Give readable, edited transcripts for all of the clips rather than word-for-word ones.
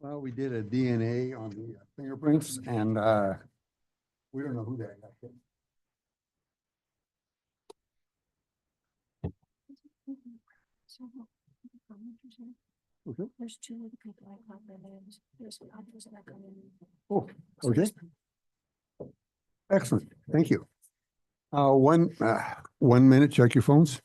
Well, we did a DNA on the fingerprints and we don't know who that guy is. Okay. There's two of the people I caught their names. There's others that come in. Oh, okay. Excellent. Thank you. 1 minute, check your phones.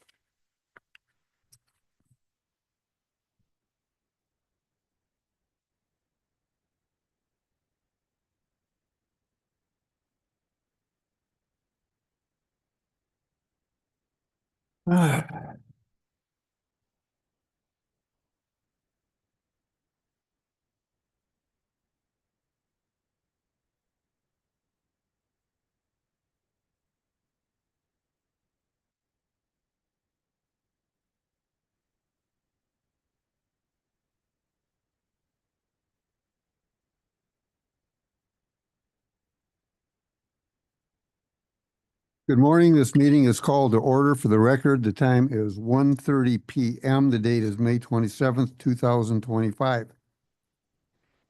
Good morning. This meeting is called to order. For the record, the time is 1:30 p.m. The date is May 27th, 2025.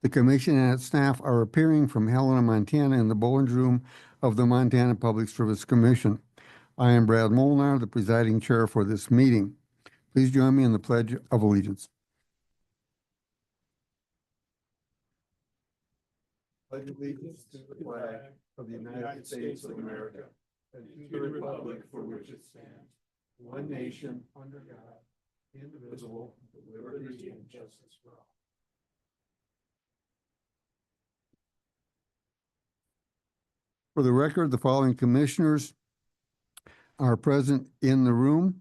The commission and its staff are appearing from Helena, Montana in the Bowling Room of the Montana Public Service Commission. I am Brad Molnar, the presiding chair for this meeting. Please join me in the Pledge of Allegiance. Pledge allegiance to the flag of the United States of America and to the republic for which it stands, one nation, under God, indivisible, with liberty and justice for all. For the record, the following commissioners are present in the room.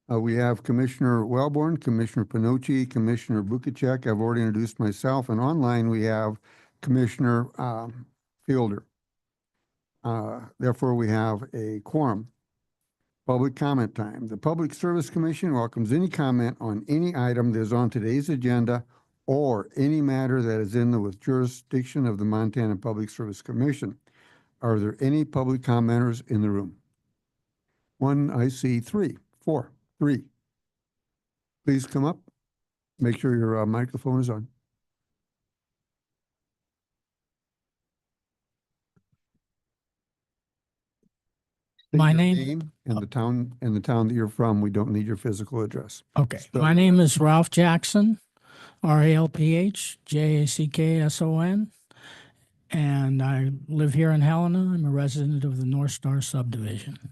We have Commissioner Wellborn, Commissioner Panucci, Commissioner Bukacek. I've already introduced myself, and online we have Commissioner Fielder. Therefore, we have a quorum. Public comment time. The Public Service Commission welcomes any comment on any item that is on today's agenda or any matter that is in the jurisdiction of the Montana Public Service Commission. Are there any public commenters in the room? One, I see three. Please come up. Make sure your microphone is on. My Your name and the town that you're from. We don't need your physical address. Okay. So- My name is Ralph Jackson, RalphJackson, and I live here in Helena. I'm a resident of the North Star subdivision.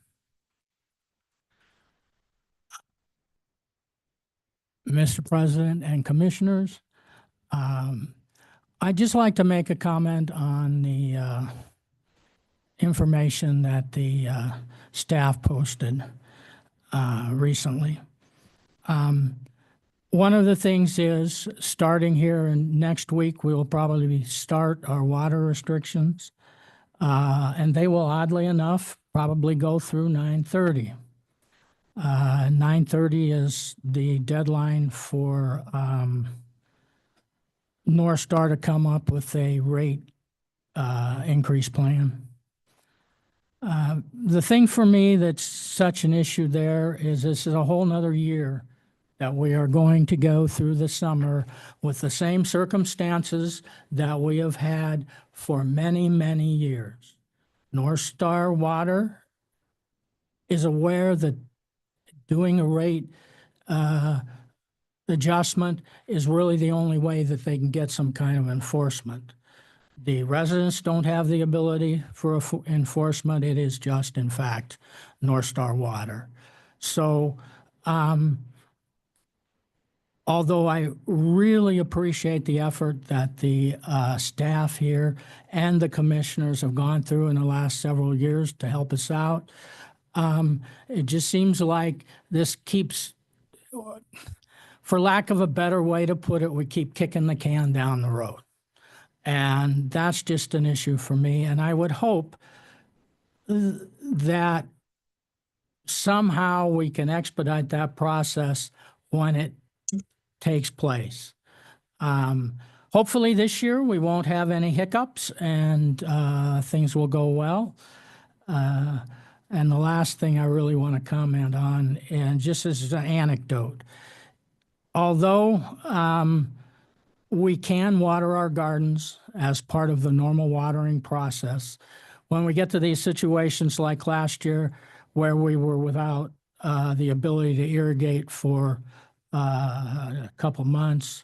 Mr. President and Commissioners, I'd just like to make a comment on the information that the staff posted recently. One of the things is, starting here in next week, we will probably start our water restrictions, and they will, oddly enough, probably go through 9:30. 9:30 is the deadline for North Star to come up with a rate increase plan. The thing for me that's such an issue there is this is a whole nother year that we are going to go through the summer with the same circumstances that we have had for many, many years. North Star Water is aware that doing a rate adjustment is really the only way that they can get some kind of enforcement. The residents don't have the ability for enforcement. It is just, in fact, North Star Water. So, although I really appreciate the effort that the staff here and the commissioners have gone through in the last several years to help us out, it just seems like this keeps, for lack of a better way to put it, we keep kicking the can down the road. And that's just an issue for me. And I would hope that somehow we can expedite that process when it takes place. Hopefully this year we won't have any hiccups and things will go well. And the last thing I really want to comment on, and just as an anecdote, although We can water our gardens as part of the normal watering process. When we get to these situations like last year where we were without the ability to irrigate for a couple months,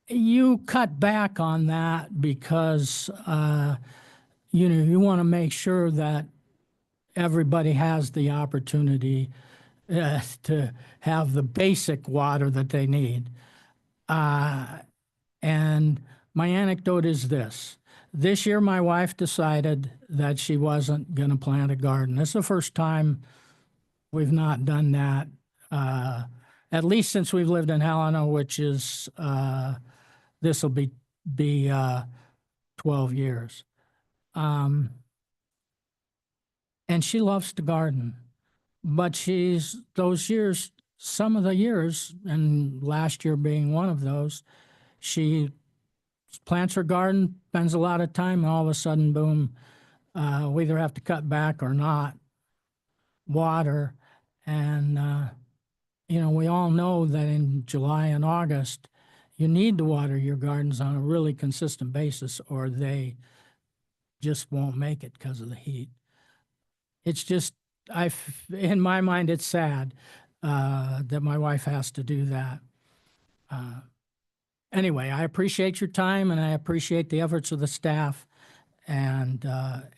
you cut back on that because you want to make sure that everybody has the opportunity to have the basic water that they need. And my anecdote is this. This year, my wife decided that she wasn't going to plant a garden. It's the first time we've not done that, at least since we've lived in Helena, which is, this will be 12 years. And she loves to garden. But those years, some of the years, and last year being one of those, she plants her garden, spends a lot of time, and all of a sudden, boom, we either have to cut back or not water. And, we all know that in July and August, you need to water your gardens on a really consistent basis, or they just won't make it because of the heat. It's just, in my mind, it's sad that my wife has to do that. Anyway, I appreciate your time, and I appreciate the efforts of the staff and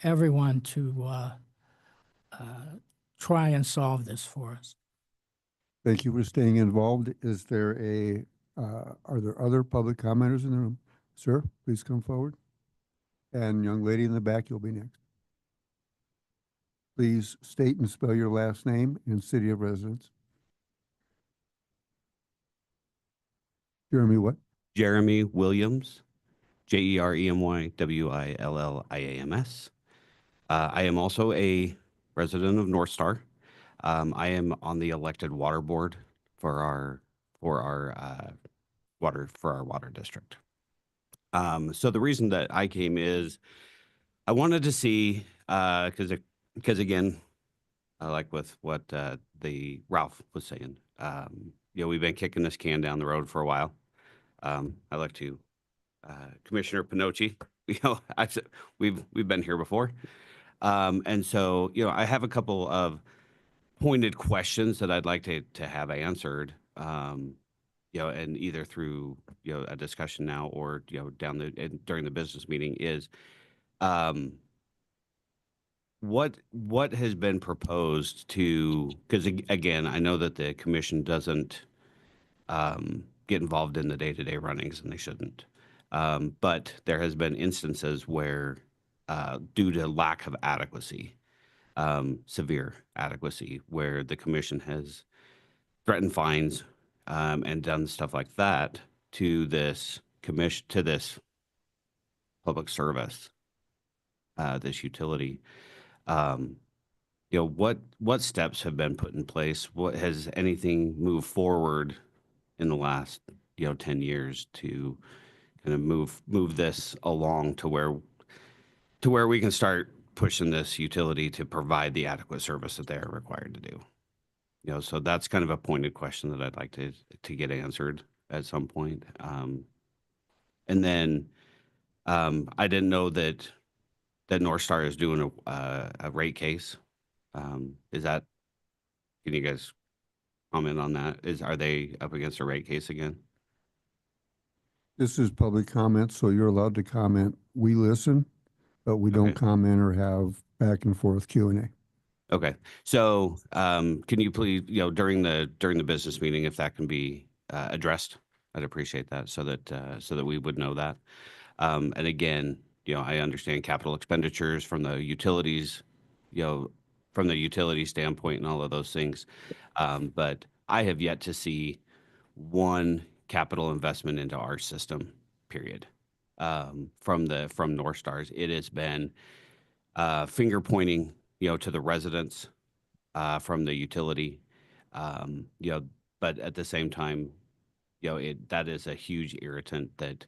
everyone to try and solve this for us. Thank you for staying involved. Are there other public commenters in the room? Sir, please come forward. And young lady in the back, you'll be next. Please state and spell your last name and city of residence. Jeremy what? Jeremy Williams, JEREMY WILLIAMS. I am also a resident of North Star. I am on the elected water board for our water district. So the reason that I came is I wanted to see because again, I like with what the Ralph was saying. We've been kicking this can down the road for a while. I like to Commissioner Pinocci. We've been here before, and so I have a couple of pointed questions that I'd like to have answered. And either through a discussion now or during the business meeting is what has been proposed to, because again, I know that the commission doesn't get involved in the day-to-day runnings, and they shouldn't. But there has been instances where, due to lack of adequacy, severe adequacy, where the commission has threatened fines and done stuff like that to this public service, this utility. What steps have been put in place? What has anything moved forward in the last 10 years to kind of move this along to where we can start pushing this utility to provide the adequate service that they are required to do? So that's kind of a pointed question that I'd like to get answered at some point. And then I didn't know that North Star is doing a rate case. Can you guys comment on that? Are they up against a rate case again? This is public comment, so you're allowed to comment. We listen, but we don't comment or have back and forth Q&A. Okay. So can you please, during the business meeting, if that can be addressed, I'd appreciate that so that we would know that. And again, I understand capital expenditures from the utilities, from the utility standpoint and all of those things. But I have yet to see one capital investment into our system, period. From North Stars, it has been finger pointing, to the residents from the utility, but at the same time, that is a huge irritant that,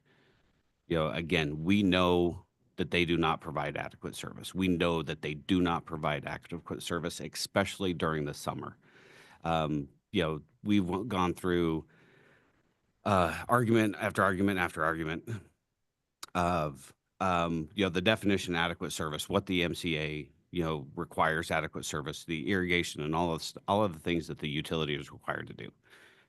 again, we know that they do not provide adequate service. We know that they do not provide adequate service, especially during the summer. We've gone through argument after argument after argument of, the definition adequate service, what the MCA, requires adequate service, the irrigation and all of the things that the utility is required to do.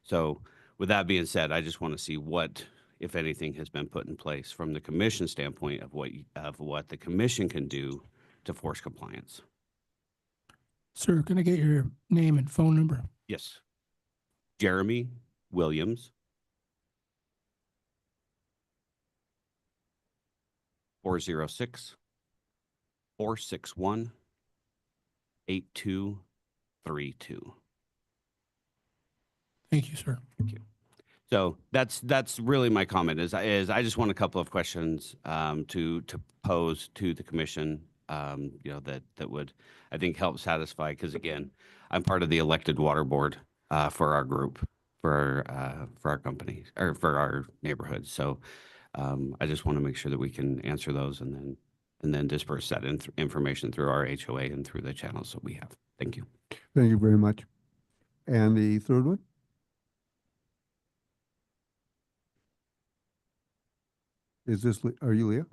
So with that being said, I just want to see what, if anything, has been put in place from the commission standpoint of what the commission can do to force compliance. Sir, can I get your name and phone number? Yes. Jeremy Williams. 406-461-8232. Thank you, sir. Thank you. So that's really my comment is I just want a couple of questions to pose to the commission, that would, I think, help satisfy, because again, I'm part of the elected water board for our group, for our company, or for our neighborhood. So I just want to make sure that we can answer those and then disperse that information through our HOA and through the channels that we have. Thank you. Thank you very much. And the third one? Are you Leah?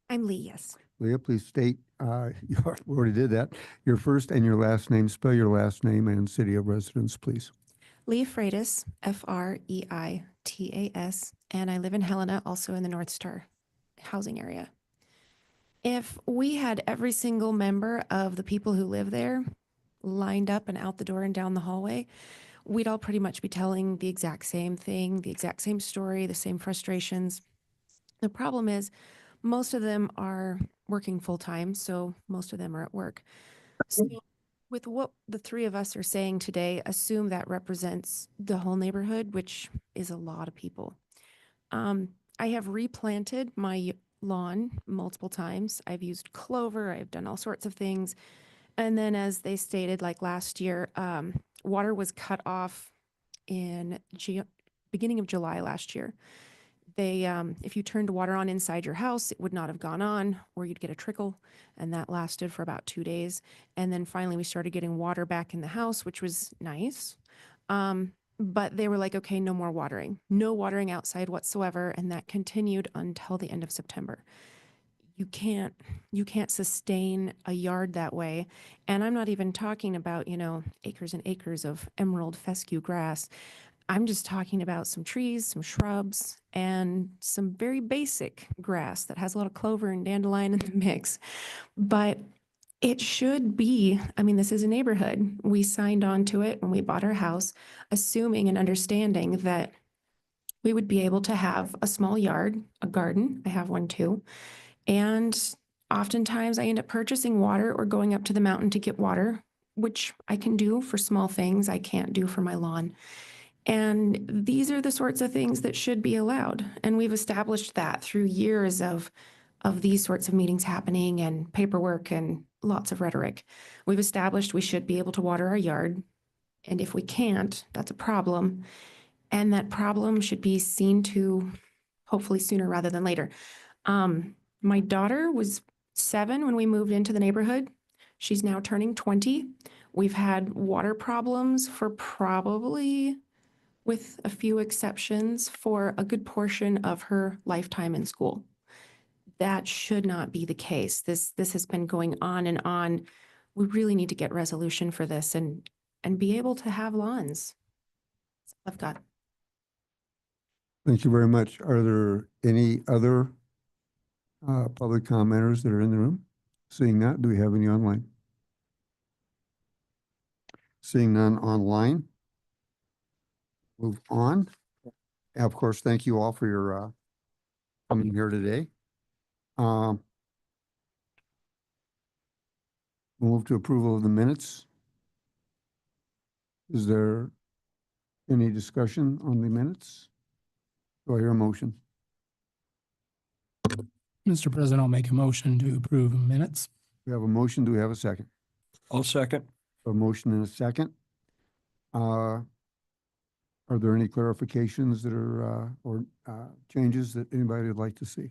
I'm Lee, yes. Leah, please state, you already did that, your first and your last name, spell your last name and city of residence, please. Leah Freitas, Freitas, and I live in Helena, also in the North Star housing area. If we had every single member of the people who live there lined up and out the door and down the hallway, we'd all pretty much be telling the exact same thing, the exact same story, the same frustrations. The problem is most of them are working full time, so most of them are at work. So with what the three of us are saying today, assume that represents the whole neighborhood, which is a lot of people. I have replanted my lawn multiple times. I've used clover. I've done all sorts of things. And then as they stated, like last year, water was cut off in beginning of July last year. They, if you turned water on inside your house, it would not have gone on, or you'd get a trickle, and that lasted for about 2 days. And then finally we started getting water back in the house, which was nice. But they were like, okay, no more watering, no watering outside whatsoever. And that continued until the end of September. You can't sustain a yard that way. And I'm not even talking about, acres and acres of emerald fescue grass. I'm just talking about some trees, some shrubs, and some very basic grass that has a lot of clover and dandelion in the mix. But it should be, this is a neighborhood. We signed on to it when we bought our house, assuming and understanding that we would be able to have a small yard, a garden. I have one too. And oftentimes I end up purchasing water or going up to the mountain to get water, which I can do for small things I can't do for my lawn. And these are the sorts of things that should be allowed. And we've established that through years of these sorts of meetings happening and paperwork and lots of rhetoric. We've established we should be able to water our yard. And if we can't, that's a problem. And that problem should be seen to hopefully sooner rather than later. My daughter was 7 when we moved into the neighborhood. She's now turning 20. We've had water problems for probably, with a few exceptions, for a good portion of her lifetime in school. That should not be the case. This has been going on and on. We really need to get resolution for this and be able to have lawns. That's all I've got. Thank you very much. Are there any other public commenters that are in the room? Seeing that, do we have any online? Seeing none online. Move on. And of course, thank you all for your coming here today. Move to approval of the minutes. Is there any discussion on the minutes? Do I hear a motion? Mr. President, I'll make a motion to approve minutes. We have a motion. Do we have a second? I'll second. A motion and a second. Are there any clarifications that are, or changes that anybody would like to see?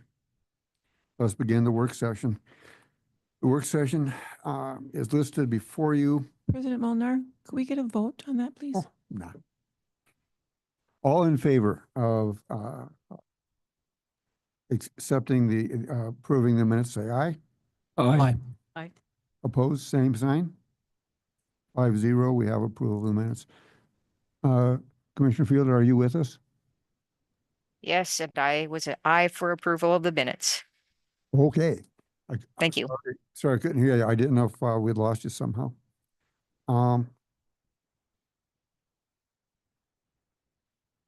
Let's begin the work session. The work session is listed before you. President Molnar, could we get a vote on that, please? Oh, no. All in favor of accepting approving the minutes, say aye. Aye. Opposed, same sign. 5-0, we have approval of the minutes. Commissioner Fielder, are you with us? Yes, and I was an aye for approval of the minutes. Okay. Thank you. Sorry, I couldn't hear you. I didn't know if we'd lost you somehow.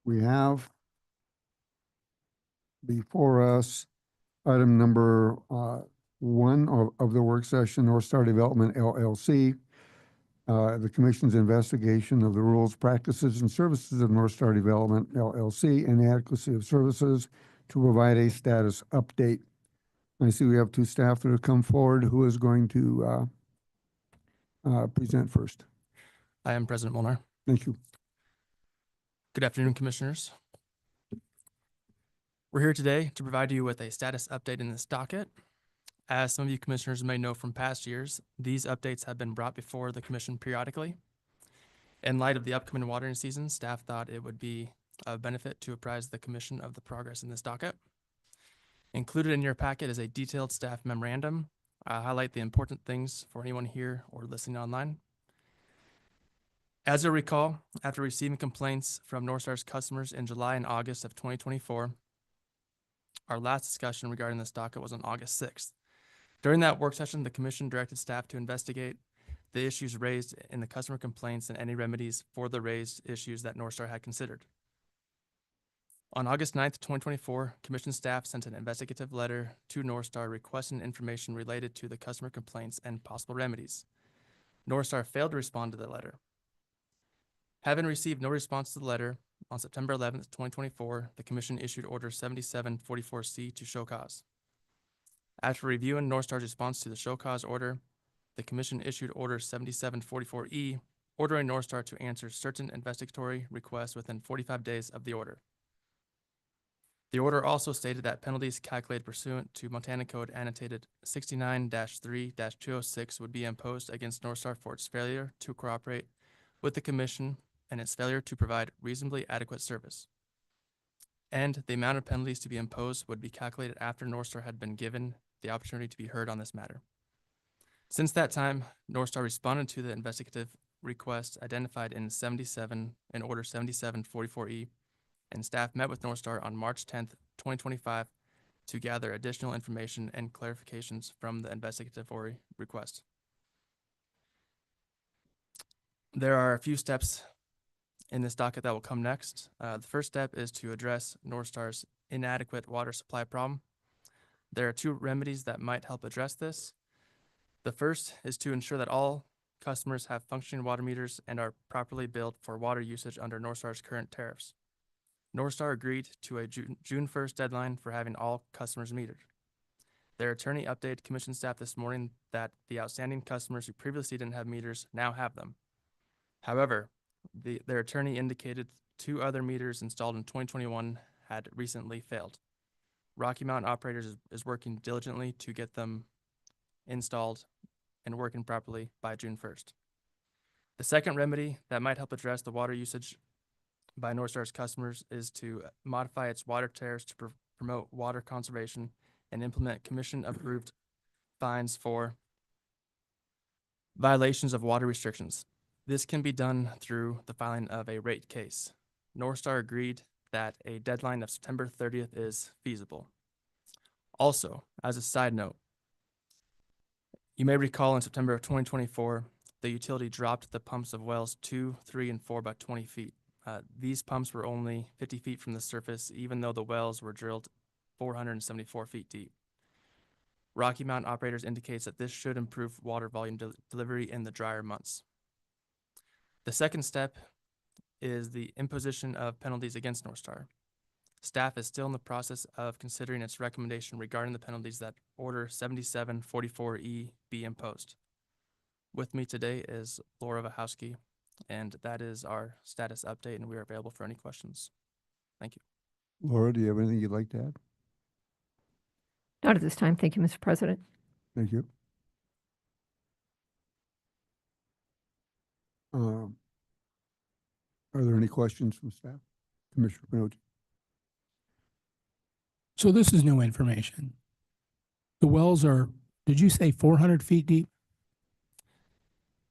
We have before us item number 1 of the work session, North Star Development LLC. The commission's investigation of the rules, practices, and services of North Star Development LLC and the adequacy of services to provide a status update. I see we have 2 staff that have come forward. Who is going to present first? I am President Molnar. Thank you. Good afternoon, Commissioners. We're here today to provide you with a status update in this docket. As some of you Commissioners may know from past years, these updates have been brought before the Commission periodically. In light of the upcoming watering season, staff thought it would be of benefit to apprise the Commission of the progress in this docket. Included in your packet is a detailed staff memorandum. I'll highlight the important things for anyone here or listening online. As you'll recall, after receiving complaints from North Star's customers in July and August of 2024, our last discussion regarding this docket was on August 6th. During that work session, the Commission directed staff to investigate the issues raised in the customer complaints and any remedies for the raised issues that North Star had considered. On August 9th, 2024, Commission staff sent an investigative letter to North Star requesting information related to the customer complaints and possible remedies. North Star failed to respond to the letter. Having received no response to the letter, on September 11th, 2024, the Commission issued Order 7744C to show cause. After reviewing North Star's response to the show cause order, the Commission issued Order 7744E, ordering North Star to answer certain investigatory requests within 45 days of the order. The order also stated that penalties calculated pursuant to Montana Code annotated 69-3-206 would be imposed against North Star for its failure to cooperate with the Commission and its failure to provide reasonably adequate service. And the amount of penalties to be imposed would be calculated after North Star had been given the opportunity to be heard on this matter. Since that time, North Star responded to the investigative request identified in Order 7744E, and staff met with North Star on March 10th, 2025 to gather additional information and clarifications from the investigatory request. There are a few steps in this docket that will come next. The first step is to address North Star's inadequate water supply problem. There are 2 remedies that might help address this. The first is to ensure that all customers have functioning water meters and are properly billed for water usage under North Star's current tariffs. North Star agreed to a June 1st deadline for having all customers metered. Their attorney updated Commission staff this morning that the outstanding customers who previously didn't have meters now have them. However, their attorney indicated 2 other meters installed in 2021 had recently failed. Rocky Mountain Operators is working diligently to get them installed and working properly by June 1st. The second remedy that might help address the water usage by North Star's customers is to modify its water tariffs to promote water conservation and implement Commission-approved fines for violations of water restrictions. This can be done through the filing of a rate case. North Star agreed that a deadline of September 30th is feasible. Also, as a side note, you may recall in September of 2024, the utility dropped the pumps of wells 2, 3, and 4 by 20 feet. These pumps were only 50 feet from the surface, even though the wells were drilled 474 feet deep. Rocky Mountain Operators indicates that this should improve water volume delivery in the drier months. The second step is the imposition of penalties against North Star. Staff is still in the process of considering its recommendation regarding the penalties that Order 7744E be imposed. With me today is Laura Wachowski, and that is our status update, and we are available for any questions. Thank you. Laura, do you have anything you'd like to add? Not at this time. Thank you, Mr. President. Thank you. Are there any questions from staff? Commissioner Pinoche. So this is new information. The wells are, did you say 400 feet deep?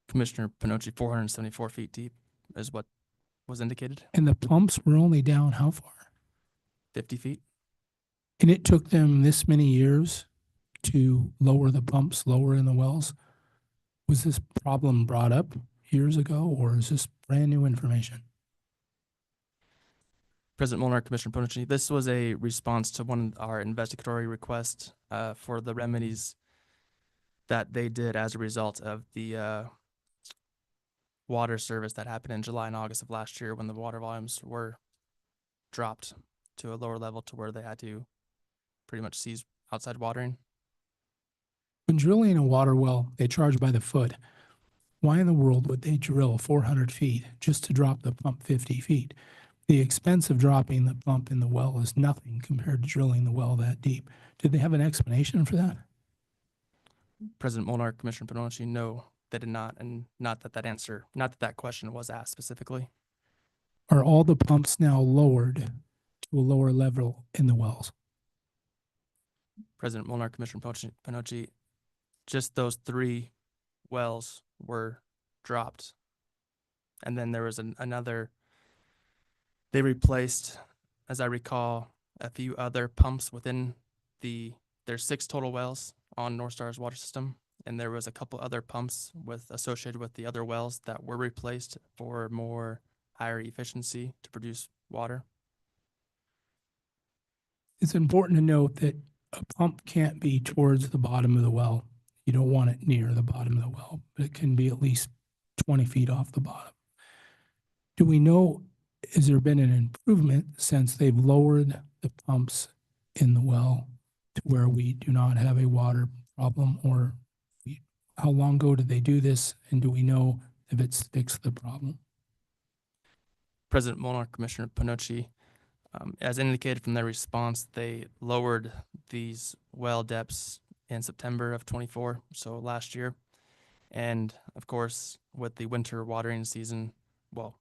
Commissioner Pinoche, 474 feet deep is what was indicated, And the pumps were only down how far? 50 feet. And it took them this many years to lower the pumps lower in the wells. Was this problem brought up years ago, or is this brand new information? President Molnar, Commissioner Ponichi, this was a response to one of our investigatory requests for the remedies that they did as a result of the water service that happened in July and August of last year when the water volumes were dropped to a lower level to where they had to pretty much cease outside watering. When drilling a water well, they charge by the foot. Why in the world would they drill 400 feet just to drop the pump 50 feet? The expense of dropping the pump in the well is nothing compared to drilling the well that deep. Did they have an explanation for that? President Molnar, Commissioner Ponichi, no, they did not, and not that that question was asked specifically. Are all the pumps now lowered to a lower level in the wells? President Molnar, Commissioner Ponichi, just those 3 wells were dropped. And then there was another, they replaced, as I recall, a few other pumps within there's 6 total wells on North Star's water system. And there was a couple other pumps associated with the other wells that were replaced for more higher efficiency to produce water. It's important to note that a pump can't be towards the bottom of the well. You don't want it near the bottom of the well, but it can be at least 20 feet off the bottom. Do we know, has there been an improvement since they've lowered the pumps in the well to where we do not have a water problem? Or how long ago did they do this? And do we know if it's fixed the problem? President Molnar, Commissioner Ponichi, as indicated from their response, they lowered these well depths in September of 24, so last year. And of course, with the winter watering season,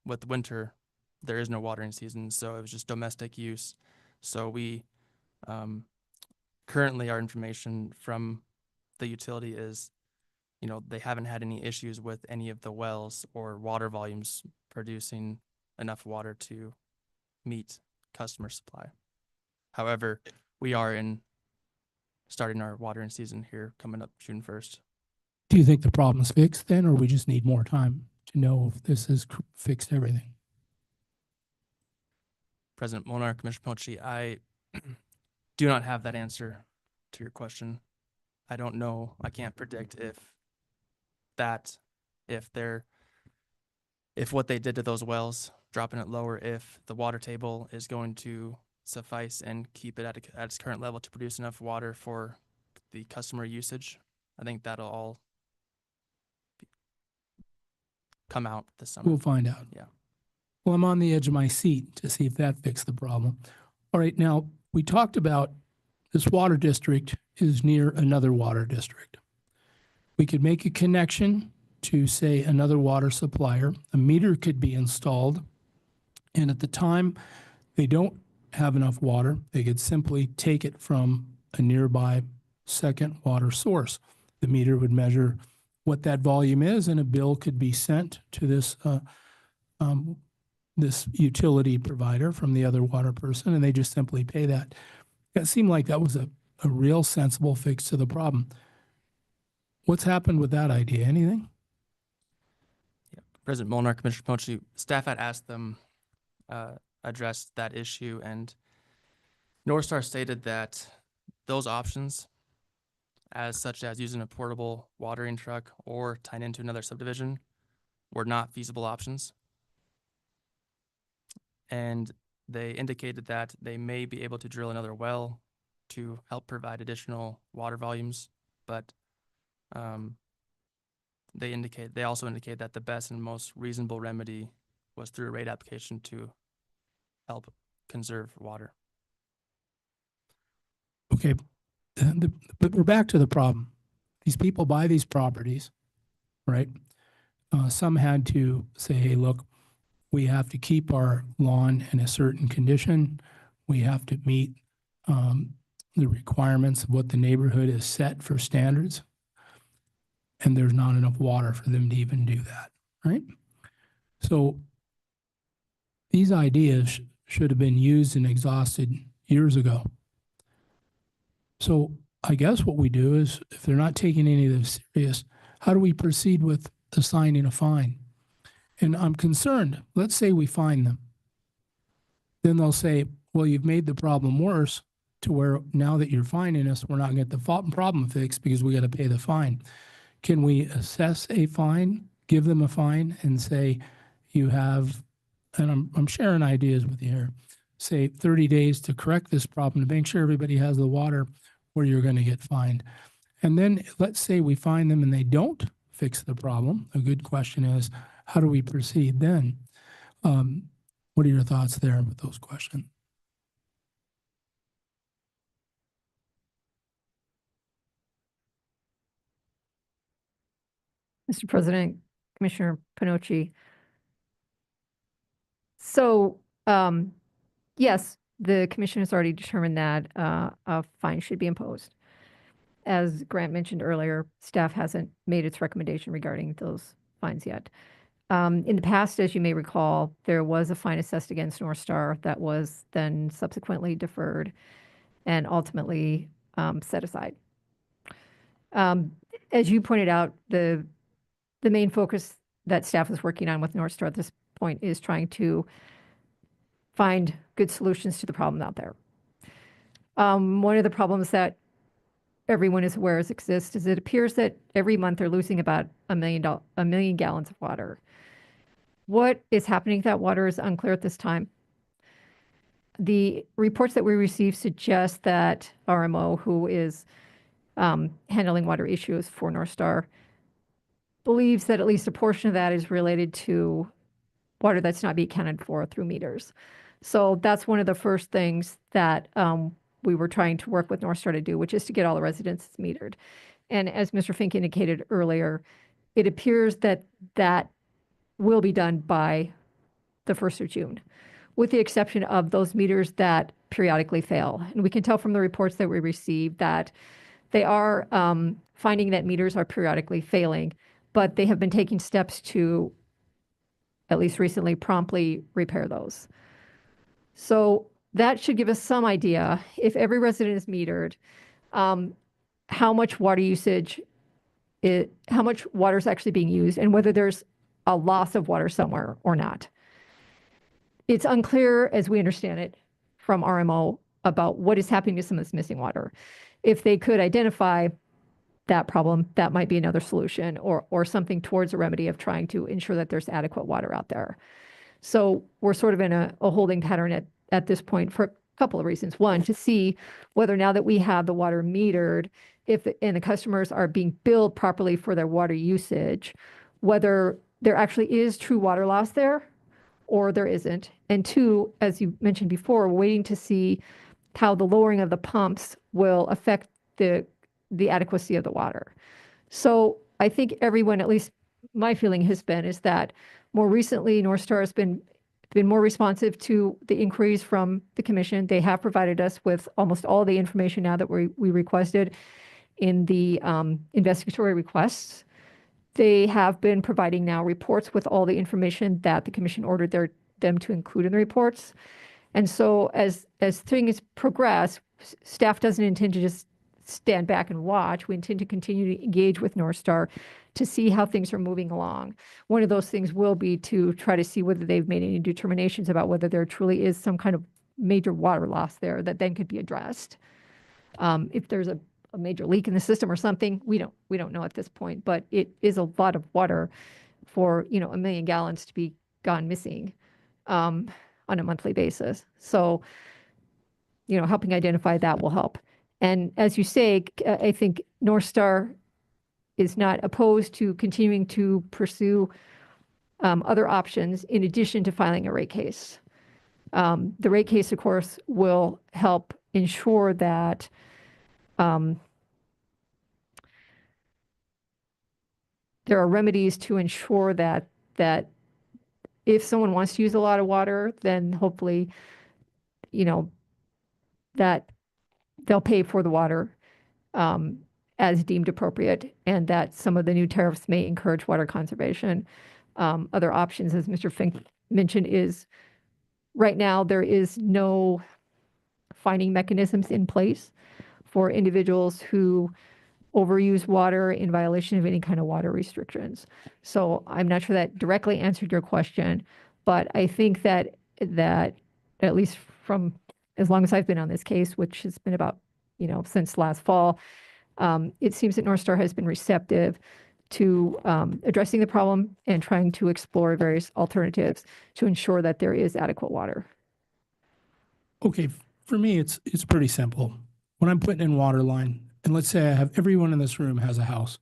with winter, there is no watering season, so it was just domestic use. So we currently, our information from the utility is, they haven't had any issues with any of the wells or water volumes producing enough water to meet customer supply. However, we are starting our watering season here coming up June 1st. Do you think the problem's fixed then, or we just need more time to know if this has fixed everything? President Molnar, Commissioner Pochi, I do not have that answer to your question. I don't know. I can't predict if what they did to those wells, dropping it lower, if the water table is going to suffice and keep it at its current level to produce enough water for the customer usage. I think that'll all come out this summer. We'll find out. Yeah. Well, I'm on the edge of my seat to see if that fixed the problem. All right, now, we talked about this water district is near another water district. We could make a connection to, say, another water supplier. A meter could be installed, and at the time they don't have enough water, they could simply take it from a nearby second water source. The meter would measure what that volume is, and a bill could be sent to this this utility provider from the other water person, and they just simply pay that. It seemed like that was a real sensible fix to the problem. What's happened with that idea? Anything? Yeah. President Molnar, Commissioner Pochi, staff had asked them address that issue, and North Star stated that those options, such as using a portable watering truck or tying into another subdivision, were not feasible options. And they indicated that they may be able to drill another well to help provide additional water volumes, but they also indicate that the best and most reasonable remedy was through a rate application to help conserve water. Okay, but we're back to the problem. These people buy these properties, right? Some had to say, hey, look, we have to keep our lawn in a certain condition. We have to meet the requirements of what the neighborhood has set for standards. And there's not enough water for them to even do that, right? So these ideas should have been used and exhausted years ago. So I guess what we do is, if they're not taking any of this serious, how do we proceed with assigning a fine? And I'm concerned, let's say we fine them. Then they'll say, well, you've made the problem worse to where now that you're fining us, we're not going to get the problem fixed because we got to pay the fine. Can we assess a fine, give them a fine, and say you have, and I'm sharing ideas with you here, say 30 days to correct this problem to make sure everybody has the water, where you're going to get fined. And then let's say we find them and they don't fix the problem. A good question is, how do we proceed then? What are your thoughts there with those questions? Mr. President, Commissioner Panochi. So, yes, the commission has already determined that a fine should be imposed. As Grant mentioned earlier, staff hasn't made its recommendation regarding those fines yet. In the past, as you may recall, there was a fine assessed against North Star that was then subsequently deferred and ultimately set aside. As you pointed out, the main focus that staff is working on with North Star at this point is trying to find good solutions to the problem out there. One of the problems that everyone is aware exists is it appears that every month they're losing about a million gallons of water. What is happening to that water is unclear at this time. The reports that we received suggest that RMO, who is handling water issues for North Star, believes that at least a portion of that is related to water that's not being accounted for through meters. So that's one of the first things that we were trying to work with North Star to do, which is to get all the residents metered. And as Mr. Fink indicated earlier, it appears that that will be done by the 1st of June, with the exception of those meters that periodically fail. And we can tell from the reports that we received that they are finding that meters are periodically failing, but they have been taking steps to, at least recently, promptly repair those. So that should give us some idea, if every resident is metered, how much water usage, how much water is actually being used, and whether there's a loss of water somewhere or not. It's unclear, as we understand it, from RMO about what is happening to some of this missing water. If they could identify that problem, that might be another solution, or something towards a remedy of trying to ensure that there's adequate water out there. So we're sort of in a holding pattern at this point for a couple of reasons. One, to see whether now that we have the water metered, and the customers are being billed properly for their water usage, whether there actually is true water loss there or there isn't. And two, as you mentioned before, we're waiting to see how the lowering of the pumps will affect the adequacy of the water. So I think everyone, at least my feeling has been, is that more recently, North Star has been more responsive to the inquiries from the commission. They have provided us with almost all the information now that we requested in the investigatory requests. They have been providing now reports with all the information that the commission ordered them to include in the reports. And so as things progress, staff doesn't intend to just stand back and watch. We intend to continue to engage with North Star to see how things are moving along. One of those things will be to try to see whether they've made any determinations about whether there truly is some kind of major water loss there that then could be addressed. If there's a major leak in the system or something, we don't know at this point, but it is a lot of water for, a million gallons to be gone missing on a monthly basis. So, helping identify that will help. And as you say, I think North Star is not opposed to continuing to pursue other options in addition to filing a rate case. The rate case, of course, will help ensure that there are remedies to ensure that if someone wants to use a lot of water, then hopefully, you know, that they'll pay for the water as deemed appropriate, and that some of the new tariffs may encourage water conservation. Other options, as Mr. Fink mentioned, is right now there is no finding mechanisms in place for individuals who overuse water in violation of any kind of water restrictions. So I'm not sure that directly answered your question, but I think that at least from as long as I've been on this case, which has been about, since last fall, it seems that North Star has been receptive to addressing the problem and trying to explore various alternatives to ensure that there is adequate water. Okay, for me, it's pretty simple. When I'm putting in water line, and let's say I have everyone in this room has a house,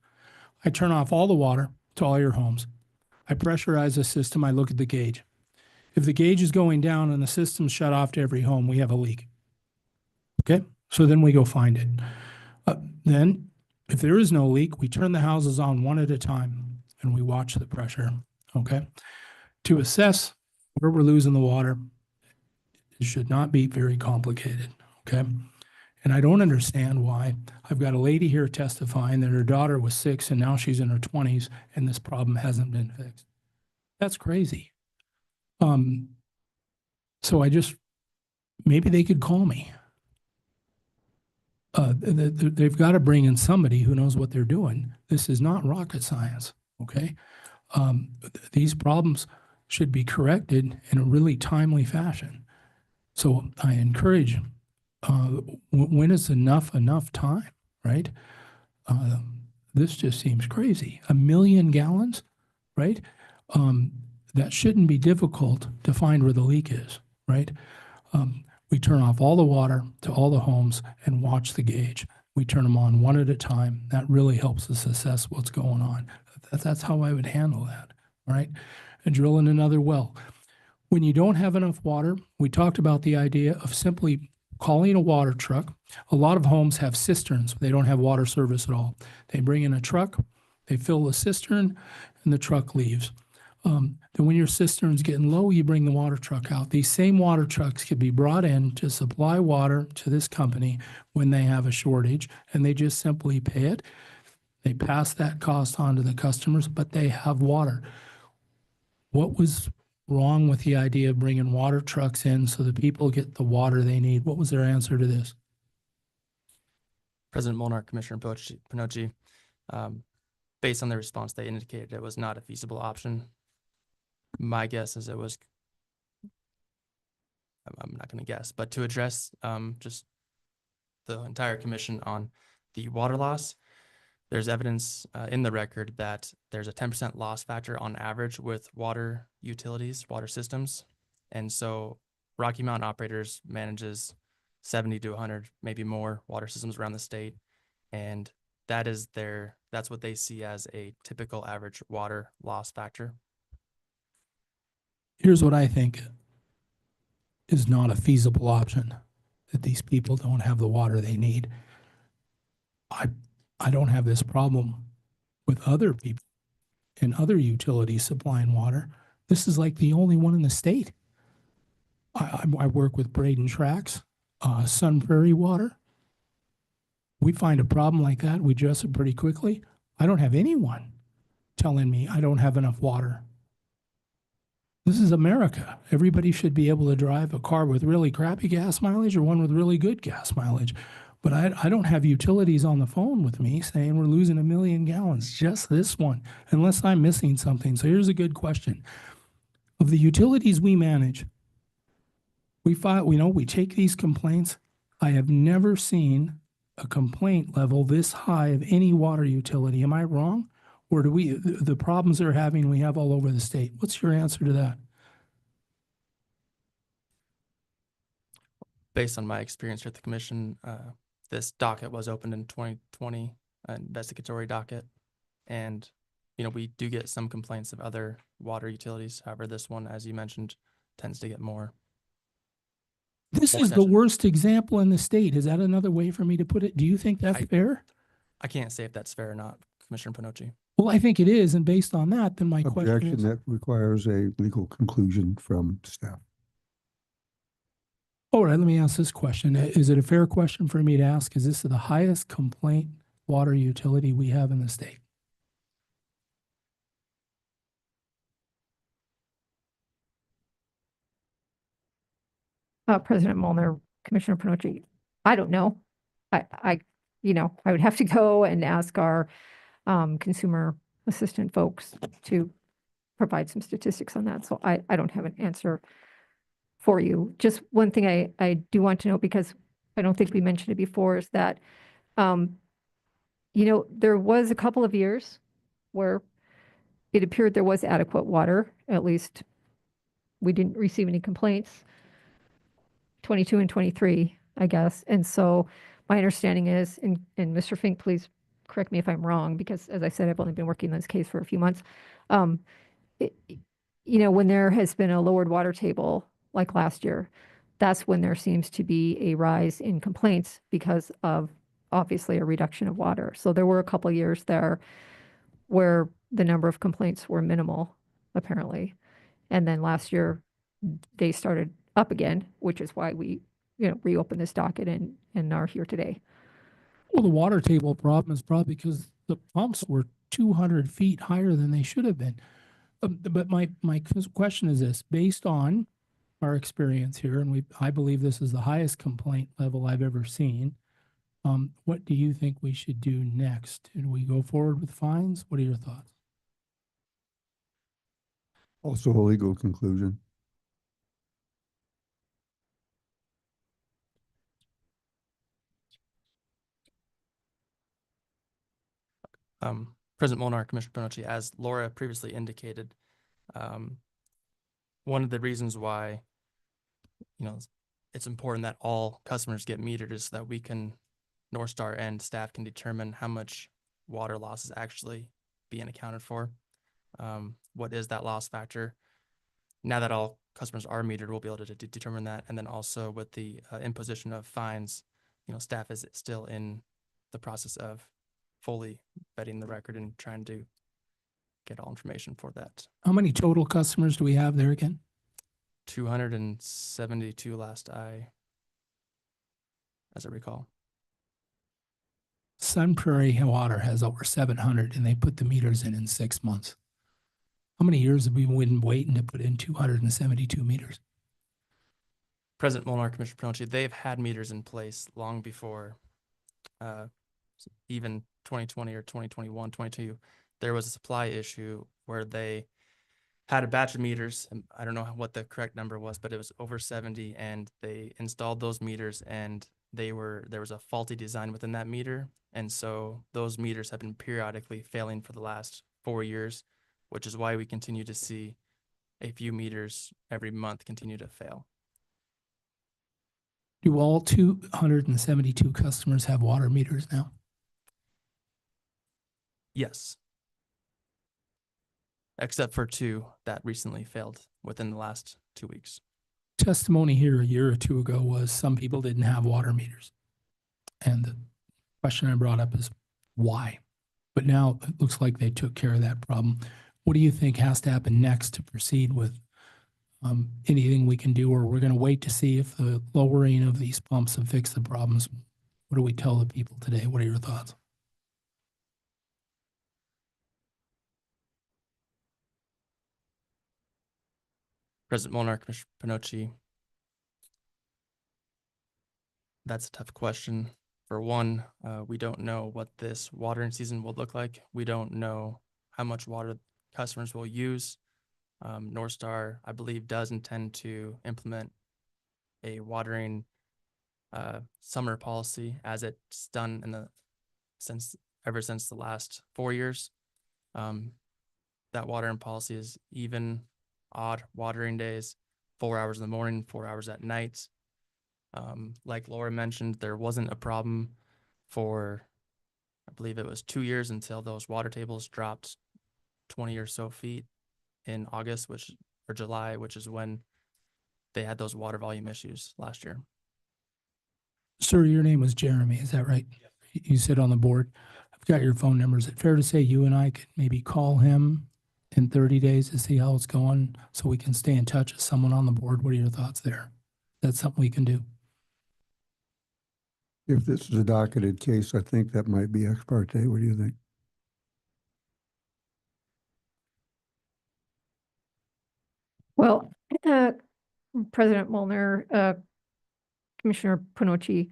I turn off all the water to all your homes. I pressurize the system. I look at the gauge. If the gauge is going down and the system's shut off to every home, we have a leak. Okay, so then we go find it. Then, if there is no leak, we turn the houses on one at a time and we watch the pressure. Okay, to assess where we're losing the water, it should not be very complicated. Okay. And I don't understand why I've got a lady here testifying that her daughter was 6 and now she's in her 20s and this problem hasn't been fixed. That's crazy. So maybe they could call me. They've got to bring in somebody who knows what they're doing. This is not rocket science, okay? These problems should be corrected in a really timely fashion. So I encourage, when is enough time, right? This just seems crazy. 1 million gallons, right? That shouldn't be difficult to find where the leak is, right? We turn off all the water to all the homes and watch the gauge. We turn them on one at a time. That really helps us assess what's going on. That's how I would handle that, right? And drill in another well. When you don't have enough water, we talked about the idea of simply calling a water truck. A lot of homes have cisterns. They don't have water service at all. They bring in a truck, they fill the cistern, and the truck leaves. Then when your cistern's getting low, you bring the water truck out. These same water trucks could be brought in to supply water to this company when they have a shortage, and they just simply pay it. They pass that cost on to the customers, but they have water. What was wrong with the idea of bringing water trucks in so that people get the water they need? What was their answer to this? President Molnar, Commissioner Pinocci, based on their response, they indicated it was not a feasible option. My guess is it was, I'm not going to guess, but to address just the entire commission on the water loss, there's evidence in the record that there's a 10% loss factor on average with water utilities, water systems. And so Rocky Mountain Operators manages 70 to 100, maybe more water systems around the state. And that's what they see as a typical average water loss factor. Here's what I think is not a feasible option, that these people don't have the water they need. I don't have this problem with other people and other utilities supplying water. This is like the only one in the state. I work with Braden Tracks, Sun Prairie Water. We find a problem like that, we address it pretty quickly. I don't have anyone telling me I don't have enough water. This is America. Everybody should be able to drive a car with really crappy gas mileage or one with really good gas mileage. But I don't have utilities on the phone with me saying we're losing 1 million gallons, just this one, unless I'm missing something. So here's a good question. Of the utilities we manage, we take these complaints. I have never seen a complaint level this high of any water utility. Am I wrong? Or do the problems they're having, we have all over the state? What's your answer to that? Based on my experience with the commission, this docket was opened in 2020, an investigatory docket. And, we do get some complaints of other water utilities. However, this one, as you mentioned, tends to get more. This is the worst example in the state. Is that another way for me to put it? Do you think that's fair? I can't say if that's fair or not, Commissioner Pinocci. Well, I think it is, and based on that, then my question Objection is, that requires a legal conclusion from staff. all right, let me ask this question. Is it a fair question for me to ask? Is this the highest complaint water utility we have in the state? President Molnar, Commissioner Panochi, I don't know. I would have to go and ask our consumer assistant folks to provide some statistics on that. So I don't have an answer for you. Just one thing I do want to know, because I don't think we mentioned it before, is that, there was a couple of years where it appeared there was adequate water. At least we didn't receive any complaints. 22 and 23, I guess. And so my understanding is, and Mr. Fink, please correct me if I'm wrong, because as I said, I've only been working on this case for a few months. When there has been a lowered water table like last year, that's when there seems to be a rise in complaints because of obviously a reduction of water. So there were a couple of years there where the number of complaints were minimal, apparently. And then last year, they started up again, which is why we, reopened this docket and are here today. Well, the water table problem is probably because the pumps were 200 feet higher than they should have been. But my question is this: based on our experience here, and I believe this is the highest complaint level I've ever seen. What do you think we should do next? Do we go forward with fines? What are your thoughts? Also a legal conclusion. President Molnar, Commissioner Panochi, as Laura previously indicated, one of the reasons why, it's important that all customers get metered is so that we can, North Star and staff can determine how much water loss is actually being accounted for. What is that loss factor? Now that all customers are metered, we'll be able to determine that. And then also with the imposition of fines, staff is still in the process of fully vetting the record and trying to get all information for that. How many total customers do we have there again? 272 last as I recall. Sun Prairie Water has over 700, and they put the meters in 6 months. How many years have we been waiting to put in 272 meters? President Molnar, Commissioner Panochi, they've had meters in place long before even 2020 or 2021, 22. There was a supply issue where they had a batch of meters, and I don't know what the correct number was, but it was over 70, and they installed those meters, and there was a faulty design within that meter, and so those meters have been periodically failing for the last 4 years, which is why we continue to see a few meters every month continue to fail. Do all 272 customers have water meters now? Yes. Except for 2 that recently failed within the last 2 weeks. Testimony here a year or 2 ago was some people didn't have water meters. And the question I brought up is why? But now it looks like they took care of that problem. What do you think has to happen next to proceed with anything we can do, or we're going to wait to see if the lowering of these pumps have fixed the problems? What do we tell the people today? What are your thoughts? President Molnar, Commissioner Panochi, that's a tough question. For one, we don't know what this watering season will look like. We don't know how much water customers will use. North Star, I believe, does intend to implement a watering summer policy, as it's done ever since the last 4 years. That watering policy is even, odd watering days, 4 hours in the morning, 4 hours at night. Like Laura mentioned, there wasn't a problem for, I believe it was 2 years until those water tables dropped 20 or so feet in August, or July, which is when they had those water volume issues last year. Sir, your name was Jeremy, is that right? You sit on the board. got your phone number. Is it fair to say you and I could maybe call him in 30 days to see how it's going so we can stay in touch with someone on the board? What are your thoughts there? That's something we can do. If this is a docketed case, I think that might be ex parte. What do you think? Well, President Molnar, Commissioner Panochi,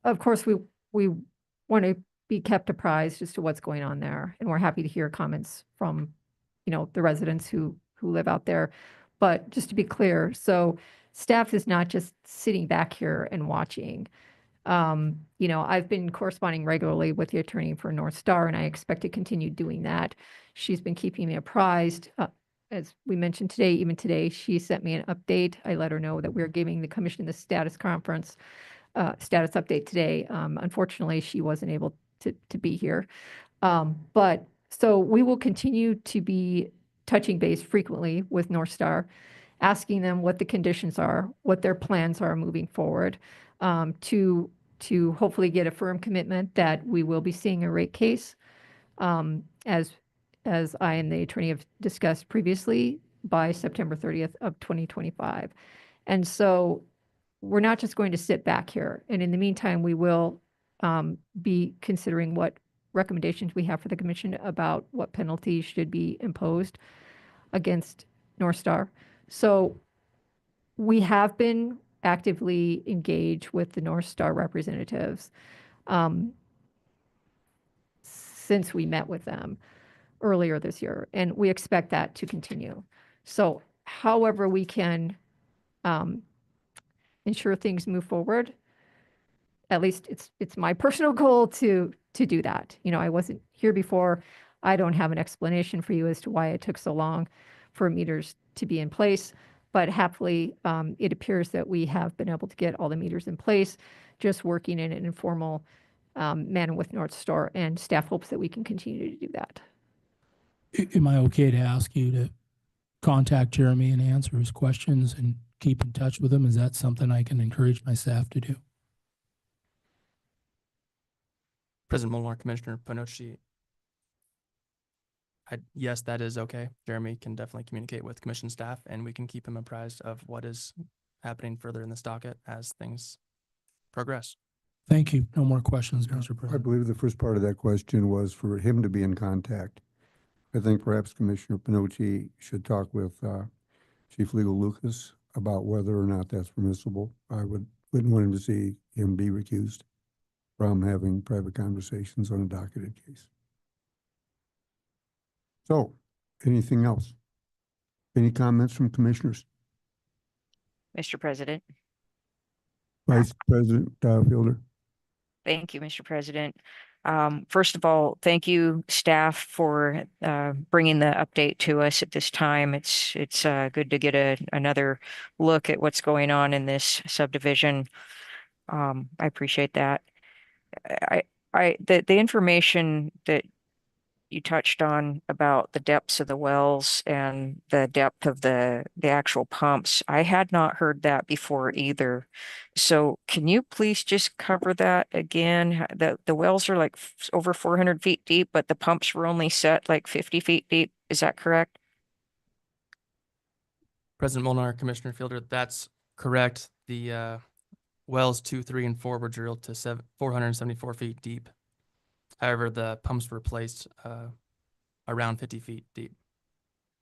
of course, we want to be kept apprised as to what's going on there, and we're happy to hear comments from, the residents who live out there. But just to be clear, so staff is not just sitting back here and watching. I've been corresponding regularly with the attorney for North Star, and I expect to continue doing that. She's been keeping me apprised. As we mentioned today, even today, she sent me an update. I let her know that we're giving the commission the status conference, status update today. Unfortunately, she wasn't able to be here. But so we will continue to be touching base frequently with North Star, asking them what the conditions are, what their plans are moving forward, to hopefully get a firm commitment that we will be seeing a rate case, as I and the attorney have discussed previously, by September 30th of 2025. And so we're not just going to sit back here. And in the meantime, we will be considering what recommendations we have for the commission about what penalties should be imposed against North Star. So we have been actively engaged with the North Star representatives since we met with them earlier this year, and we expect that to continue. So however we can ensure things move forward, at least it's my personal goal to do that. I wasn't here before. I don't have an explanation for you as to why it took so long for meters to be in place, but happily it appears that we have been able to get all the meters in place, just working in an informal manner with North Star, and staff hopes that we can continue to do that. Am I okay to ask you to contact Jeremy and answer his questions and keep in touch with him? Is that something I can encourage my staff to do? President Molnar, Commissioner Panochi, yes, that is okay. Jeremy can definitely communicate with commission staff, and we can keep him apprised of what is happening further in this docket as things progress. Thank you. No more questions, Mr. I President. believe the first part of that question was for him to be in contact. I think perhaps Commissioner Panochi should talk with Chief Legal Lucas about whether or not that's permissible. I wouldn't want him to see him be recused from having private conversations on a docketed case. So, anything else? Any comments from commissioners? Mr. President. Vice President Fielder? Thank you, Mr. President. First of all, thank you, staff, for bringing the update to us at this time. It's good to get another look at what's going on in this subdivision. I appreciate that. The information that you touched on about the depths of the wells and the depth of the actual pumps, I had not heard that before either. So can you please just cover that again? The wells are like over 400 feet deep, but the pumps were only set like 50 feet deep. Is that correct? President Molnar, Commissioner Fielder, that's correct. The wells 2, 3, and 4 were drilled to 474 feet deep. However, the pumps were placed around 50 feet deep.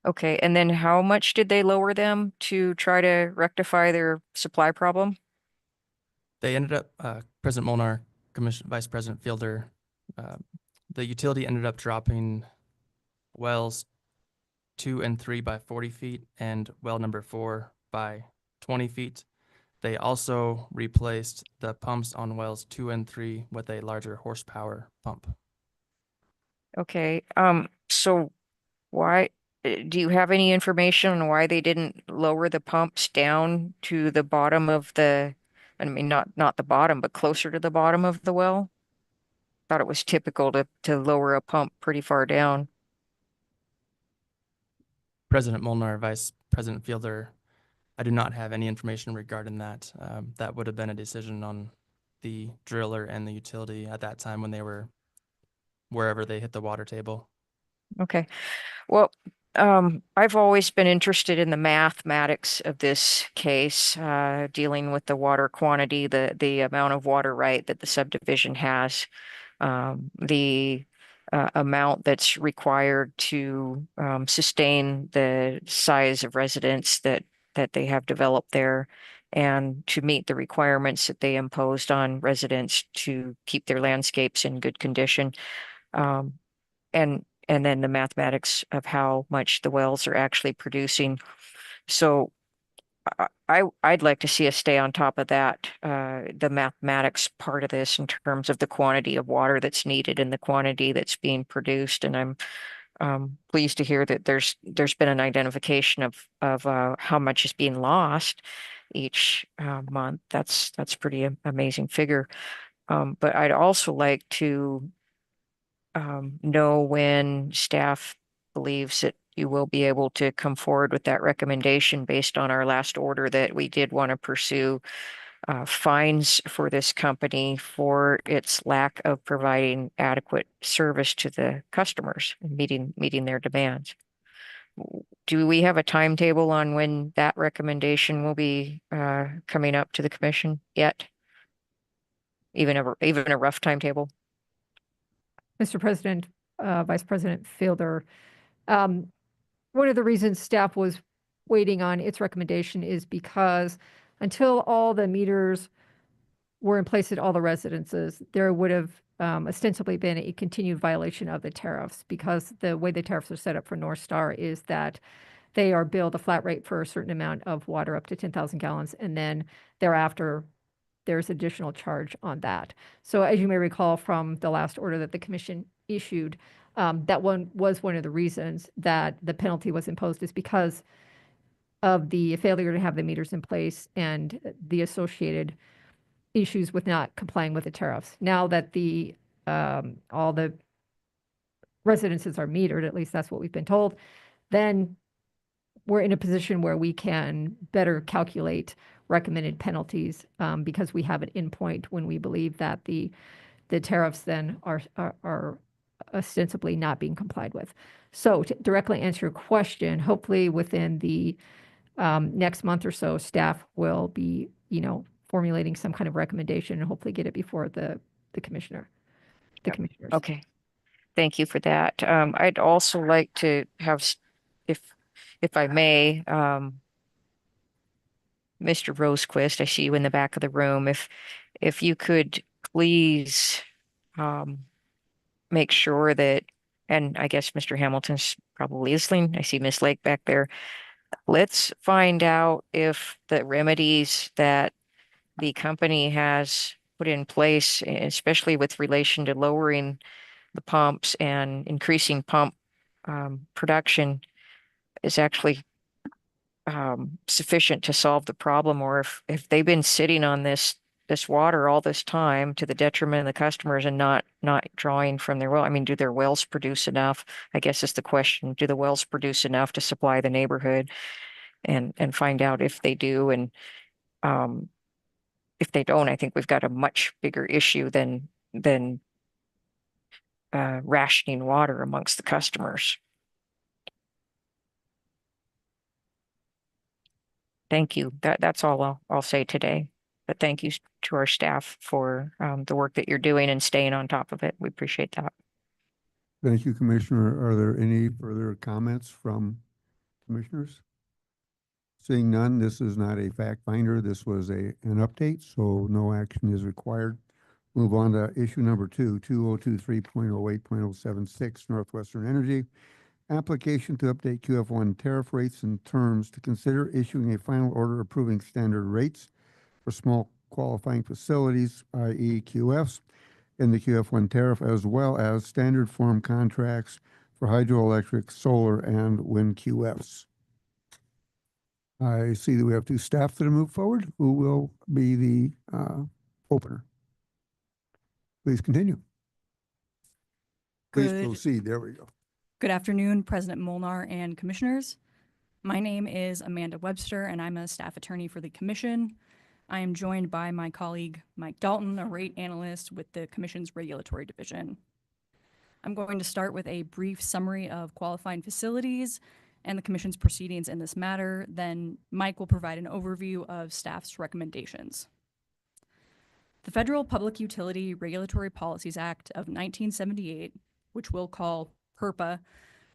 Okay, and then how much did they lower them to try to rectify their supply problem? They ended up, President Molnar, Vice President Fielder, the utility ended up dropping wells 2 and 3 by 40 feet and well number 4 by 20 feet. They also replaced the pumps on wells 2 and 3 with a larger horsepower pump. Okay, so why, do you have any information on why they didn't lower the pumps down to the bottom of I mean, not the bottom, but closer to the bottom of the well? Thought it was typical to lower a pump pretty far down. President Molnar, Vice President Fielder, I do not have any information regarding that. That would have been a decision on the driller and the utility at that time when they were wherever they hit the water table. Okay. Well, I've always been interested in the mathematics of this case, dealing with the water quantity, the amount of water right that the subdivision has, the amount that's required to sustain the size of residents that they have developed there, and to meet the requirements that they imposed on residents to keep their landscapes in good condition. Um, and then the mathematics of how much the wells are actually producing. So I'd like to see us stay on top of that, the mathematics part of this in terms of the quantity of water that's needed and the quantity that's being produced. And I'm pleased to hear that there's been an identification of how much is being lost each month. That's pretty amazing figure. But I'd also like to know when staff believes that you will be able to come forward with that recommendation based on our last order that we did want to pursue fines for this company for its lack of providing adequate service to the customers and meeting their demands. Do we have a timetable on when that recommendation will be coming up to the commission yet? Even a rough timetable? Mr. President, Vice President Fielder, one of the reasons staff was waiting on its recommendation is because until all the meters were in place at all the residences, there would have ostensibly been a continued violation of the tariffs, because the way the tariffs are set up for North Star is that they are billed a flat rate for a certain amount of water up to 10,000 gallons, and then thereafter there's additional charge on that. So as you may recall from the last order that the commission issued, that one was one of the reasons that the penalty was imposed, is because of the failure to have the meters in place and the associated issues with not complying with the tariffs. Now that all the residences are metered, at least that's what we've been told, then we're in a position where we can better calculate recommended penalties, because we have an endpoint when we believe that the tariffs then are ostensibly not being complied with. So to directly answer your question, hopefully within the next month or so, staff will be, formulating some kind of recommendation and hopefully get it before the commissioners. Okay. Thank you for that. I'd also like to have, if I may, Mr. Rosequist, I see you in the back of the room. If you could please make sure that, and I guess Mr. Hamilton's probably listening. I see Miss Lake back there. Let's find out if the remedies that the company has put in place, especially with relation to lowering the pumps and increasing pump production, is actually sufficient to solve the problem, or if they've been sitting on this water all this time to the detriment of the customers and not drawing from their well. I mean, do their wells produce enough? I guess is the question. Do the wells produce enough to supply the neighborhood? And find out if they do. And if they don't, I think we've got a much bigger issue than rationing water amongst the customers. Thank you. That's all I'll say today. But thank you to our staff for the work that you're doing and staying on top of it. We appreciate that. Thank you, Commissioner. Are there any further comments from commissioners? Seeing none, this is not a fact finder. This was an update, so no action is required. Move on to issue number 2, 2023.08.076, Northwestern Energy. Application to update QF1 tariff rates and terms, to consider issuing a final order approving standard rates for small qualifying facilities, i.e. QFs, in the QF1 tariff, as well as standard form contracts for hydroelectric, solar, and wind QFs. I see that we have 2 staff that have moved forward. Who will be the opener? Please continue. Please proceed. There we go. Good afternoon, President Molnar and commissioners. My name is Amanda Webster, and I'm a staff attorney for the commission. I am joined by my colleague, Mike Dalton, a rate analyst with the commission's regulatory division. I'm going to start with a brief summary of qualifying facilities and the Commission's proceedings in this matter. Then Mike will provide an overview of staff's recommendations. The Federal Public Utility Regulatory Policies Act of 1978, which we'll call PURPA,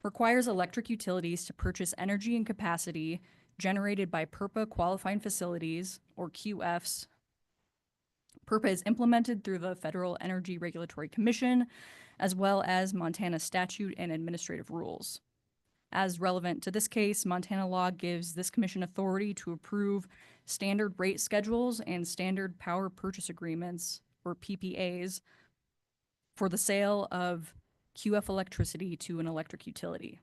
requires electric utilities to purchase energy and capacity generated by PURPA qualifying facilities, or QFs. PURPA is implemented through the Federal Energy Regulatory Commission, as well as Montana statute and administrative rules. As relevant to this case, Montana law gives this commission authority to approve standard rate schedules and standard power purchase agreements, or PPAs, for the sale of QF electricity to an electric utility.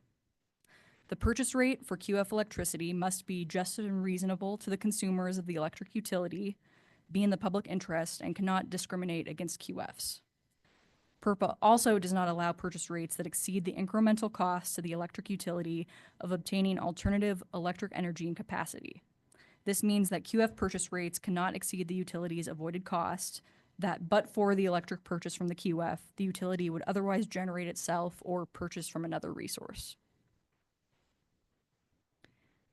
The purchase rate for QF electricity must be just and reasonable to the consumers of the electric utility, be in the public interest, and cannot discriminate against QFs. PURPA also does not allow purchase rates that exceed the incremental costs to the electric utility of obtaining alternative electric energy and capacity. This means that QF purchase rates cannot exceed the utility's avoided cost, that but for the electric purchase from the QF, the utility would otherwise generate itself or purchase from another resource.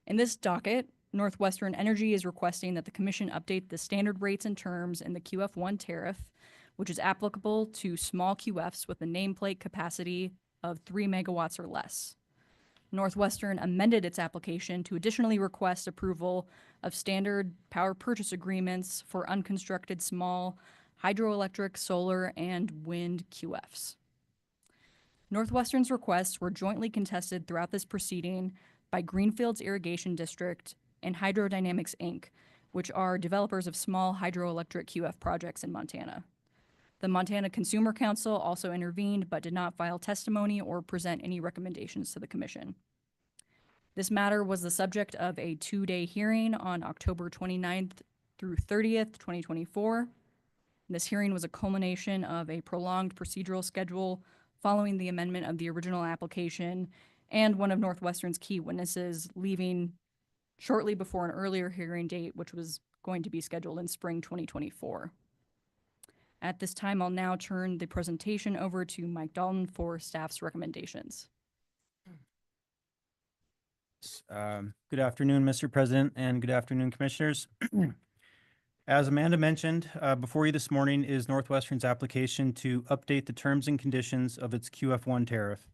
In this docket, Northwestern Energy is requesting that the Commission update the standard rates and terms in the QF1 tariff, which is applicable to small QFs with a nameplate capacity of 3 megawatts or less. Northwestern amended its application to additionally request approval of standard power purchase agreements for unconstructed small hydroelectric, solar, and wind QFs. Northwestern's requests were jointly contested throughout this proceeding by Greenfields Irrigation District and Hydrodynamics, Inc., which are developers of small hydroelectric QF projects in Montana. The Montana Consumer Council also intervened but did not file testimony or present any recommendations to the Commission. This matter was the subject of a 2-day hearing on October 29th through 30th, 2024. This hearing was a culmination of a prolonged procedural schedule following the amendment of the original application and one of Northwestern's key witnesses leaving shortly before an earlier hearing date, which was going to be scheduled in spring 2024. At this time, I'll now turn the presentation over to Mike Dalton for staff's recommendations. Good afternoon, Mr. President, and good afternoon, Commissioners. As Amanda mentioned, before you this morning is Northwestern's application to update the terms and conditions of its QF1 tariff,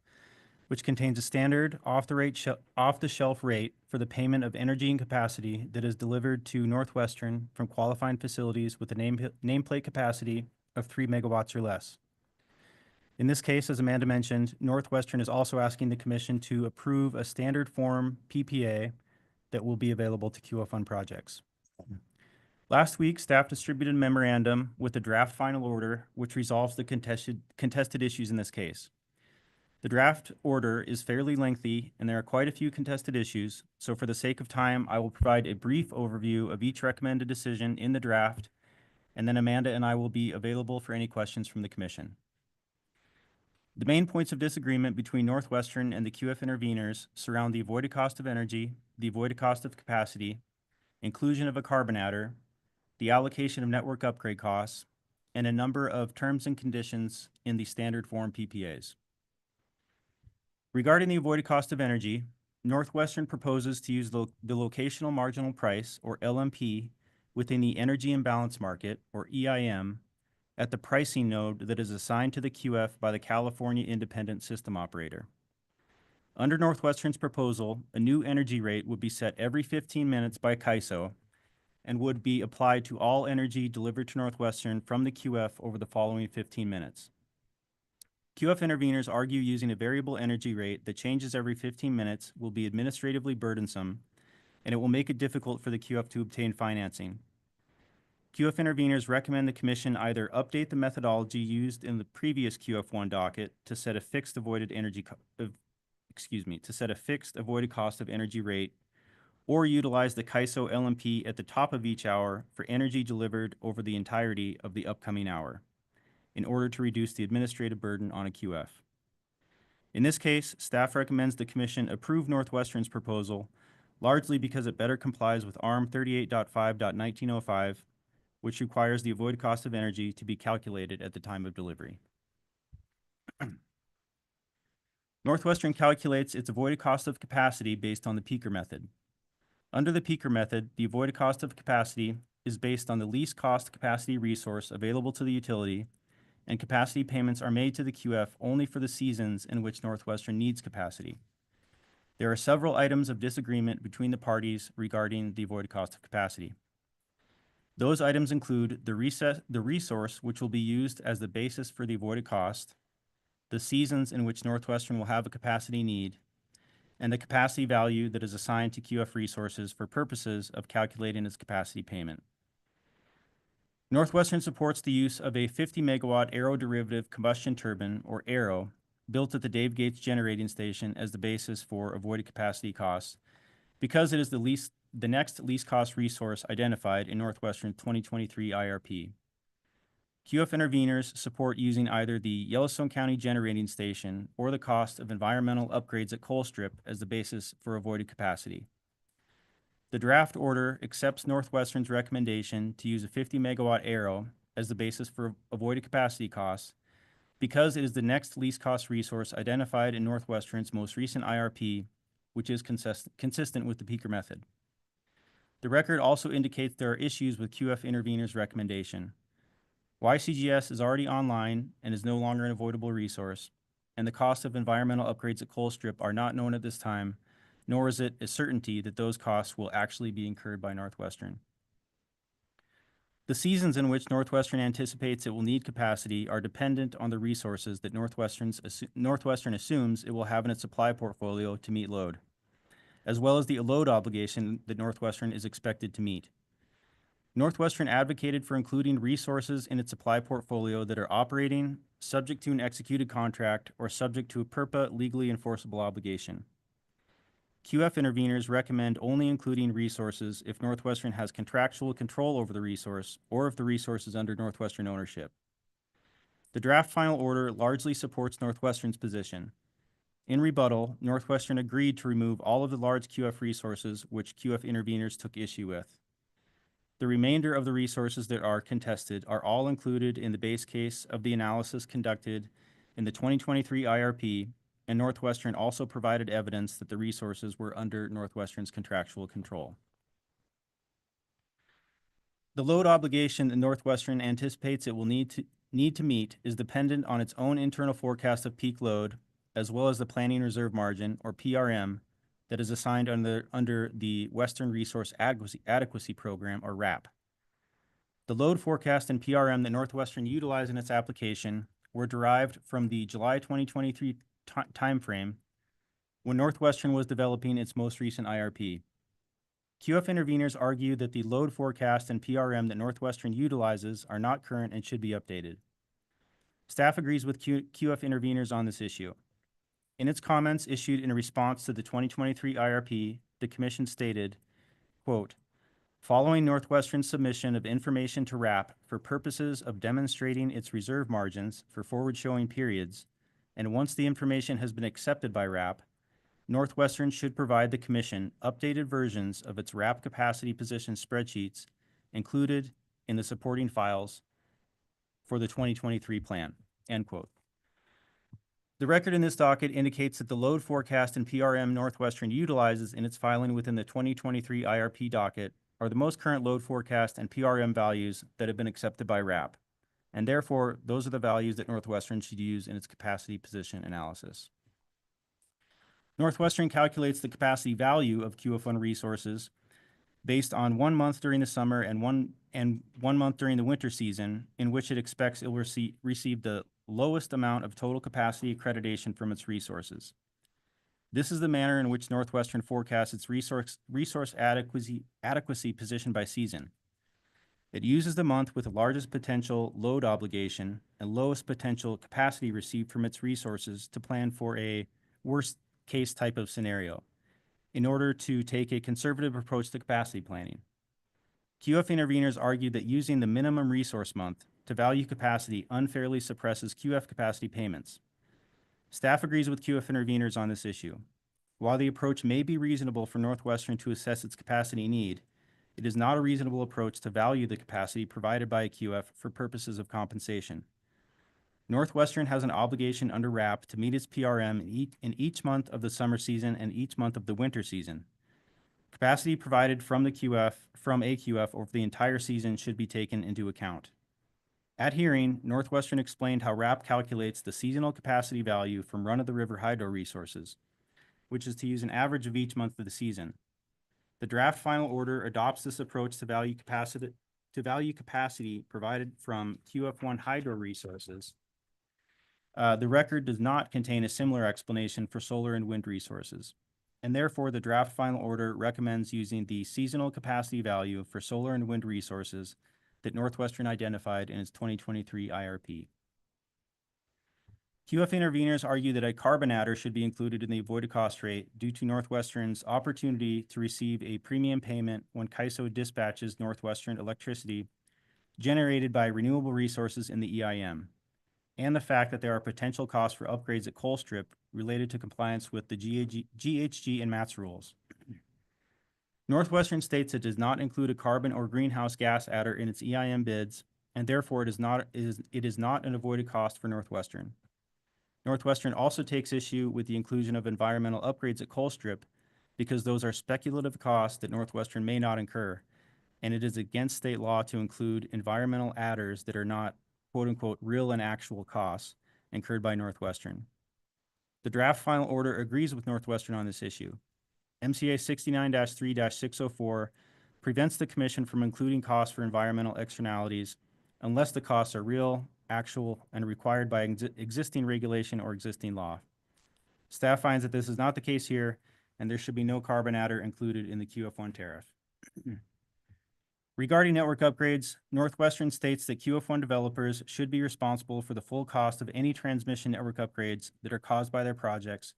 which contains a standard off-the-shelf rate for the payment of energy and capacity that is delivered to Northwestern from qualifying facilities with a nameplate capacity of 3 megawatts or less. In this case, as Amanda mentioned, Northwestern is also asking the Commission to approve a standard form PPA that will be available to QF1 projects. Last week, staff distributed a memorandum with a draft final order which resolves the contested issues in this case. The draft order is fairly lengthy and there are quite a few contested issues, so for the sake of time, I will provide a brief overview of each recommended decision in the draft, and then Amanda and I will be available for any questions from the Commission. The main points of disagreement between Northwestern and the QF interveners surround the avoided cost of energy, the avoided cost of capacity, inclusion of a carbon adder, the allocation of network upgrade costs, and a number of terms and conditions in the standard form PPAs. Regarding the avoided cost of energy, Northwestern proposes to use the locational marginal price, or LMP, within the energy imbalance market, or EIM, at the pricing node that is assigned to the QF by the California Independent System Operator. Under Northwestern's proposal, a new energy rate would be set every 15 minutes by CAISO and would be applied to all energy delivered to Northwestern from the QF over the following 15 minutes. QF interveners argue using a variable energy rate that changes every 15 minutes will be administratively burdensome, and it will make it difficult for the QF to obtain financing. QF interveners recommend the Commission either update the methodology used in the previous QF1 docket to set a fixed avoided cost of energy rate, or utilize the CAISO LMP at the top of each hour for energy delivered over the entirety of the upcoming hour, in order to reduce the administrative burden on a QF. In this case, staff recommends the Commission approve Northwestern's proposal, largely because it better complies with ARM 38.5.1905, which requires the avoided cost of energy to be calculated at the time of delivery. Northwestern calculates its avoided cost of capacity based on the peaker method. Under the peaker method, the avoided cost of capacity is based on the least cost capacity resource available to the utility, and capacity payments are made to the QF only for the seasons in which Northwestern needs capacity. There are several items of disagreement between the parties regarding the avoided cost of capacity. Those items include the resource which will be used as the basis for the avoided cost, the seasons in which Northwestern will have a capacity need, and the capacity value that is assigned to QF resources for purposes of calculating its capacity payment. Northwestern supports the use of a 50 megawatt aeroderivative combustion turbine, or AERO, built at the Dave Gates Generating Station as the basis for avoided capacity costs because it is the next least cost resource identified in Northwestern's 2023 IRP. QF interveners support using either the Yellowstone County Generating Station or the cost of environmental upgrades at Colstrip as the basis for avoided capacity. The draft order accepts Northwestern's recommendation to use a 50 megawatt AERO as the basis for avoided capacity costs because it is the next least cost resource identified in Northwestern's most recent IRP, which is consistent with the peaker method. The record also indicates there are issues with QF interveners' recommendation. YCGS is already online and is no longer an avoidable resource, and the cost of environmental upgrades at Colstrip are not known at this time, nor is it a certainty that those costs will actually be incurred by Northwestern. The seasons in which Northwestern anticipates it will need capacity are dependent on the resources that Northwestern assumes it will have in its supply portfolio to meet load, as well as the load obligation that Northwestern is expected to meet. Northwestern advocated for including resources in its supply portfolio that are operating, subject to an executed contract, or subject to a PURPA legally enforceable obligation. QF interveners recommend only including resources if Northwestern has contractual control over the resource or if the resource is under Northwestern ownership. The draft final order largely supports Northwestern's position. In rebuttal, Northwestern agreed to remove all of the large QF resources which QF interveners took issue with. The remainder of the resources that are contested are all included in the base case of the analysis conducted in the 2023 IRP, and Northwestern also provided evidence that the resources were under Northwestern's contractual control. The load obligation that Northwestern anticipates it will need to meet is dependent on its own internal forecast of peak load, as well as the Planning Reserve Margin, or PRM, that is assigned under the Western Resource Adequacy Program, or RAP. The load forecast and PRM that Northwestern utilized in its application were derived from the July 2023 timeframe when Northwestern was developing its most recent IRP. QF interveners argue that the load forecast and PRM that Northwestern utilizes are not current and should be updated. Staff agrees with QF interveners on this issue. In its comments issued in response to the 2023 IRP, the Commission stated, quote, "Following Northwestern's submission of information to RAP for purposes of demonstrating its reserve margins for forward-showing periods, and once the information has been accepted by RAP, Northwestern should provide the Commission updated versions of its RAP capacity position spreadsheets included in the supporting files for the 2023 plan," end quote. The record in this docket indicates that the load forecast and PRM Northwestern utilizes in its filing within the 2023 IRP docket are the most current load forecast and PRM values that have been accepted by RAP, and therefore those are the values that Northwestern should use in its capacity position analysis. Northwestern calculates the capacity value of QF1 resources based on 1 month during the summer and one month during the winter season, in which it expects it will receive the lowest amount of total capacity accreditation from its resources. This is the manner in which Northwestern forecasts its resource adequacy position by season. It uses the month with the largest potential load obligation and lowest potential capacity received from its resources to plan for a worst case type of scenario in order to take a conservative approach to capacity planning. QF interveners argue that using the minimum resource month to value capacity unfairly suppresses QF capacity payments. Staff agrees with QF interveners on this issue. While the approach may be reasonable for Northwestern to assess its capacity need, it is not a reasonable approach to value the capacity provided by a QF for purposes of compensation. Northwestern has an obligation under RAP to meet its PRM in each month of the summer season and each month of the winter season. Capacity provided from a QF over the entire season should be taken into account. At hearing, Northwestern explained how RAP calculates the seasonal capacity value from run-of-the-river hydro resources, which is to use an average of each month of the season. The draft final order adopts this approach to value capacity provided from QF1 hydro resources. The record does not contain a similar explanation for solar and wind resources, and therefore the draft final order recommends using the seasonal capacity value for solar and wind resources that Northwestern identified in its 2023 IRP. QF interveners argue that a carbon adder should be included in the avoided cost rate due to Northwestern's opportunity to receive a premium payment when CAISO dispatches Northwestern electricity generated by renewable resources in the EIM, and the fact that there are potential costs for upgrades at Colstrip related to compliance with the GHG and MATS rules. Northwestern states it does not include a carbon or greenhouse gas adder in its EIM bids, and therefore it is not an avoided cost for Northwestern. Northwestern also takes issue with the inclusion of environmental upgrades at Colstrip because those are speculative costs that Northwestern may not incur, and it is against state law to include environmental adders that are not quote-unquote real and actual costs incurred by Northwestern. The draft final order agrees with Northwestern on this issue. MCA 69-3-604 prevents the Commission from including costs for environmental externalities unless the costs are real, actual, and required by existing regulation or existing law. Staff finds that this is not the case here, and there should be no carbon adder included in the QF1 tariff. Regarding network upgrades, Northwestern states that QF1 developers should be responsible for the full cost of any transmission network upgrades that are caused by their projects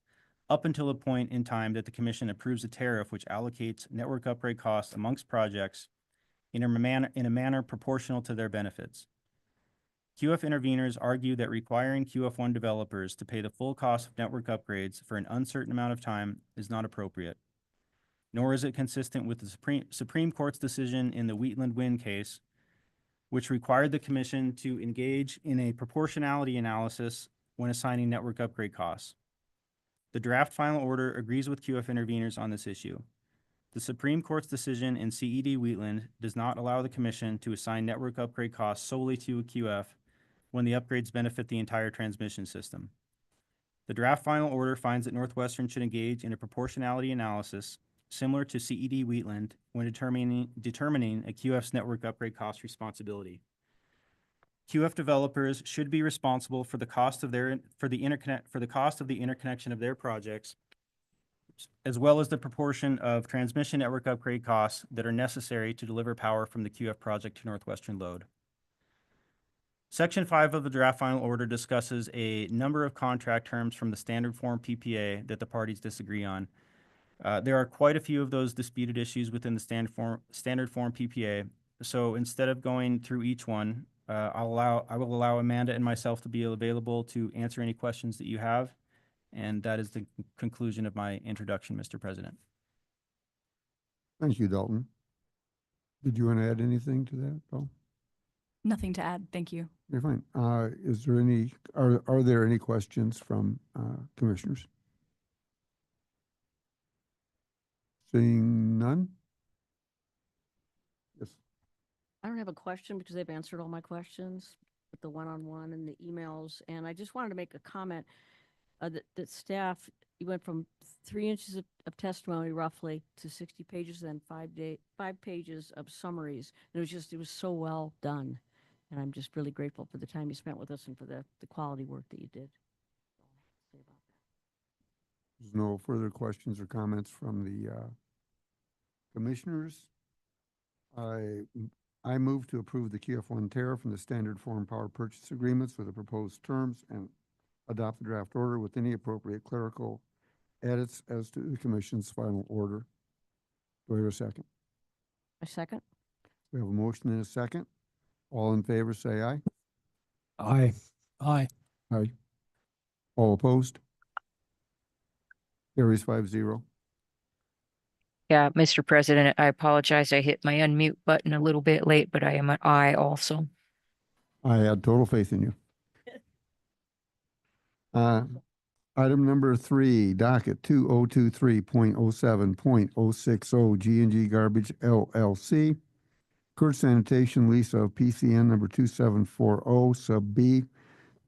up until a point in time that the Commission approves a tariff which allocates network upgrade costs amongst projects in a manner proportional to their benefits. QF interveners argue that requiring QF1 developers to pay the full cost of network upgrades for an uncertain amount of time is not appropriate, nor is it consistent with the Supreme Court's decision in the Wheatland Wind case, which required the Commission to engage in a proportionality analysis when assigning network upgrade costs. The draft final order agrees with QF interveners on this issue. The Supreme Court's decision in CED Wheatland does not allow the Commission to assign network upgrade costs solely to a QF when the upgrades benefit the entire transmission system. The draft final order finds that Northwestern should engage in a proportionality analysis similar to CED Wheatland when determining a QF's network upgrade cost responsibility. QF developers should be responsible for the cost of the interconnection of their projects, as well as the proportion of transmission network upgrade costs that are necessary to deliver power from the QF project to Northwestern load. Section 5 of the draft final order discusses a number of contract terms from the standard form PPA that the parties disagree on. There are quite a few of those disputed issues within the standard form PPA. So instead of going through each one, I will allow Amanda and myself to be available to answer any questions that you have. And that is the conclusion of my introduction, Mr. President. Thank you, Dalton. Did you want to add anything to that, Paul? Nothing to add. Thank you. You're fine. Is there any, are there any questions from commissioners? Seeing none? Yes. I don't have a question because they've answered all my questions with the one-on-one and the emails. And I just wanted to make a comment that staff, you went from 3 inches of testimony roughly to 60 pages and 5 pages of summaries. And it was so well done. And I'm just really grateful for the time you spent with us and for the quality work that you did. There's no further questions or comments from the commissioners. I move to approve the QF1 tariff and the standard form power purchase agreements with the proposed terms and adopt the draft order with any appropriate clerical edits as to the commission's final order. Do I hear a second? A second? We have a motion and a second. All in favor, say aye. Aye. Aye. Aye. All opposed? Carries 5-0. Yeah, Mr. President, I apologize. I hit my unmute button a little bit late, but I am an aye also. I had total faith in you. Item number 3, docket 2023.07.060 G&G Garbage LLC. Kurtz Sanitation lease of PCN number 2740 sub B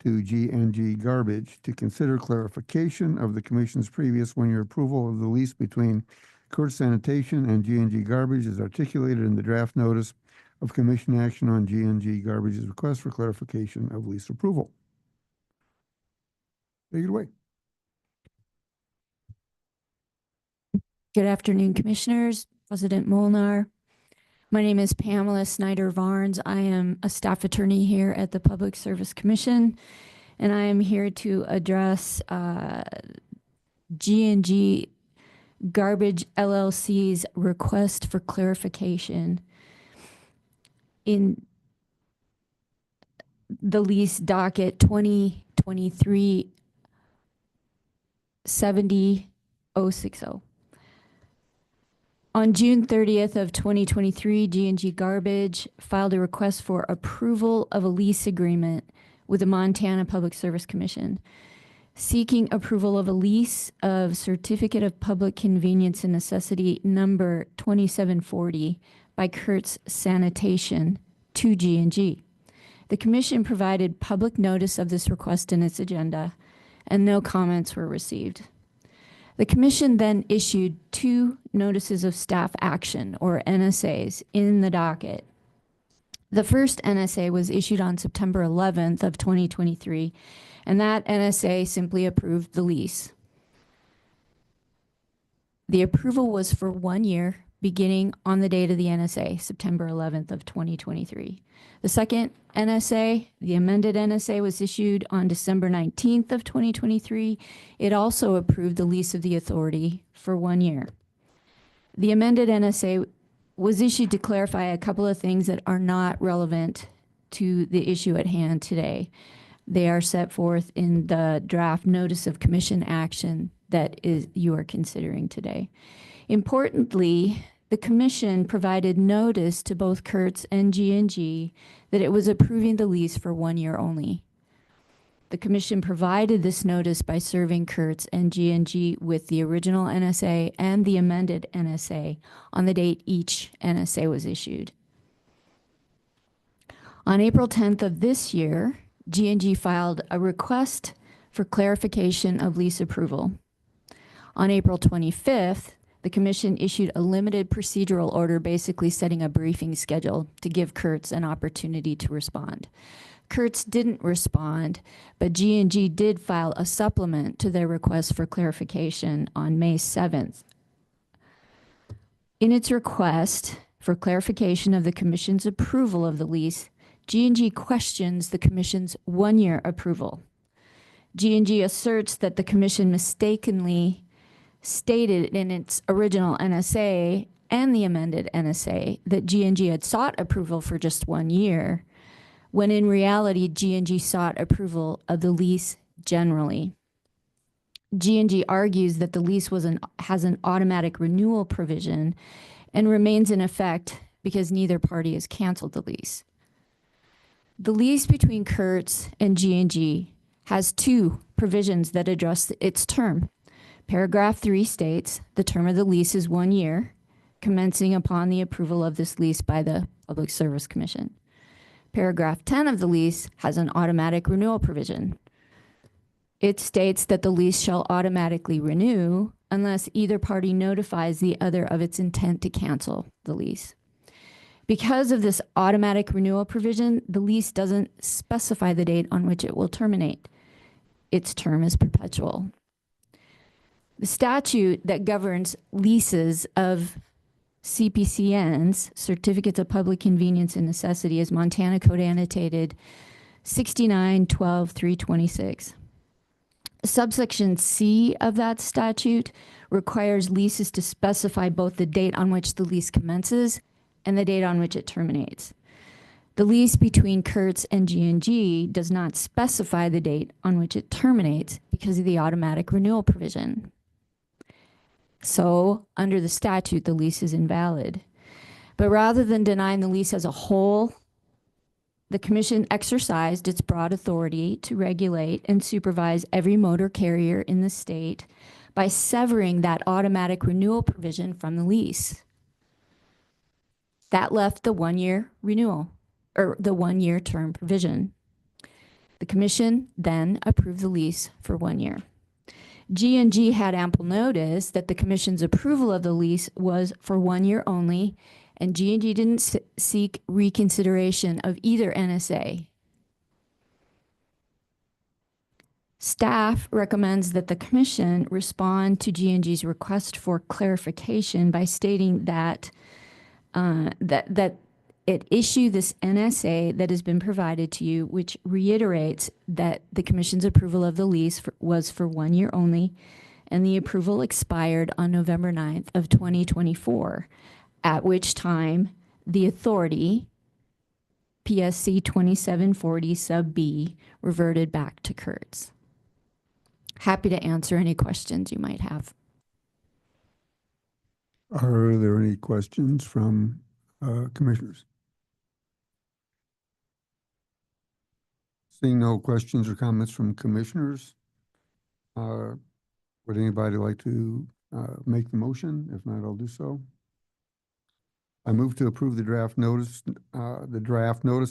to G&G Garbage to consider clarification of the Commission's previous one-year approval of the lease between Kurtz Sanitation and G&G Garbage is articulated in the draft notice of Commission action on G&G Garbage's request for clarification of lease approval. Take it away. Good afternoon, Commissioners, President Molnar. My name is Pamela Snyder-Varnes. I am a staff attorney here at the Public Service Commission, and I am here to address G&G Garbage LLC's request for clarification in the lease docket 2023-70-060. On June 30th of 2023, G&G Garbage filed a request for approval of a lease agreement with the Montana Public Service Commission, seeking approval of a lease of Certificate of Public Convenience and Necessity number 2740 by Kurtz Sanitation to G&G. The Commission provided public notice of this request in its agenda, and no comments were received. The Commission then issued 2 notices of staff action, or NSAs, in the docket. The first NSA was issued on September 11th of 2023, and that NSA simply approved the lease. The approval was for 1 year, beginning on the date of the NSA, September 11th of 2023. The second NSA, the amended NSA, was issued on December 19th of 2023. It also approved the lease of the authority for 1 year. The amended NSA was issued to clarify a couple of things that are not relevant to the issue at hand today. They are set forth in the draft notice of commission action that you are considering today. Importantly, the Commission provided notice to both Kurtz and G&G that it was approving the lease for 1 year only. The Commission provided this notice by serving Kurtz and G&G with the original NSA and the amended NSA on the date each NSA was issued. On April 10th of this year, G&G filed a request for clarification of lease approval. On April 25th, the Commission issued a limited procedural order basically setting a briefing schedule to give Kurtz an opportunity to respond. Kurtz didn't respond, but G&G did file a supplement to their request for clarification on May 7th. In its request for clarification of the Commission's approval of the lease, G&G questions the Commission's 1 year approval. G&G asserts that the Commission mistakenly stated in its original NSA and the amended NSA that G&G had sought approval for just 1 year, when in reality, G&G sought approval of the lease generally. G&G argues that the lease has an automatic renewal provision and remains in effect because neither party has canceled the lease. The lease between Kurtz and G&G has 2 provisions that address its term. Paragraph 3 states the term of the lease is 1 year, commencing upon the approval of this lease by the Public Service Commission. Paragraph 10 of the lease has an automatic renewal provision. It states that the lease shall automatically renew unless either party notifies the other of its intent to cancel the lease. Because of this automatic renewal provision, the lease doesn't specify the date on which it will terminate. Its term is perpetual. The statute that governs leases of CPCNs, Certificates of Public Convenience and Necessity, is Montana Code Annotated 69-12-326. Subsection C of that statute requires leases to specify both the date on which the lease commences and the date on which it terminates. The lease between Kurtz and G&G does not specify the date on which it terminates because of the automatic renewal provision. So, under the statute, the lease is invalid. But rather than denying the lease as a whole, the commission exercised its broad authority to regulate and supervise every motor carrier in the state by severing that automatic renewal provision from the lease. That left the 1-year renewal, or the 1-year term provision. The commission then approved the lease for 1 year. G&G had ample notice that the commission's approval of the lease was for 1 year only, and G&G didn't seek reconsideration of either NSA. Staff recommends that the commission respond to G&G's request for clarification by stating that that it issue this NSA that has been provided to you, which reiterates that the commission's approval of the lease was for 1 year only, and the approval expired on November 9th of 2024, at which time the authority, PSC 2740 sub B, reverted back to Kurtz. Happy to answer any questions you might have. Are there any questions from commissioners? Seeing no questions or comments from commissioners, would anybody like to make the motion? If not, I'll do so. I move to approve the draft notice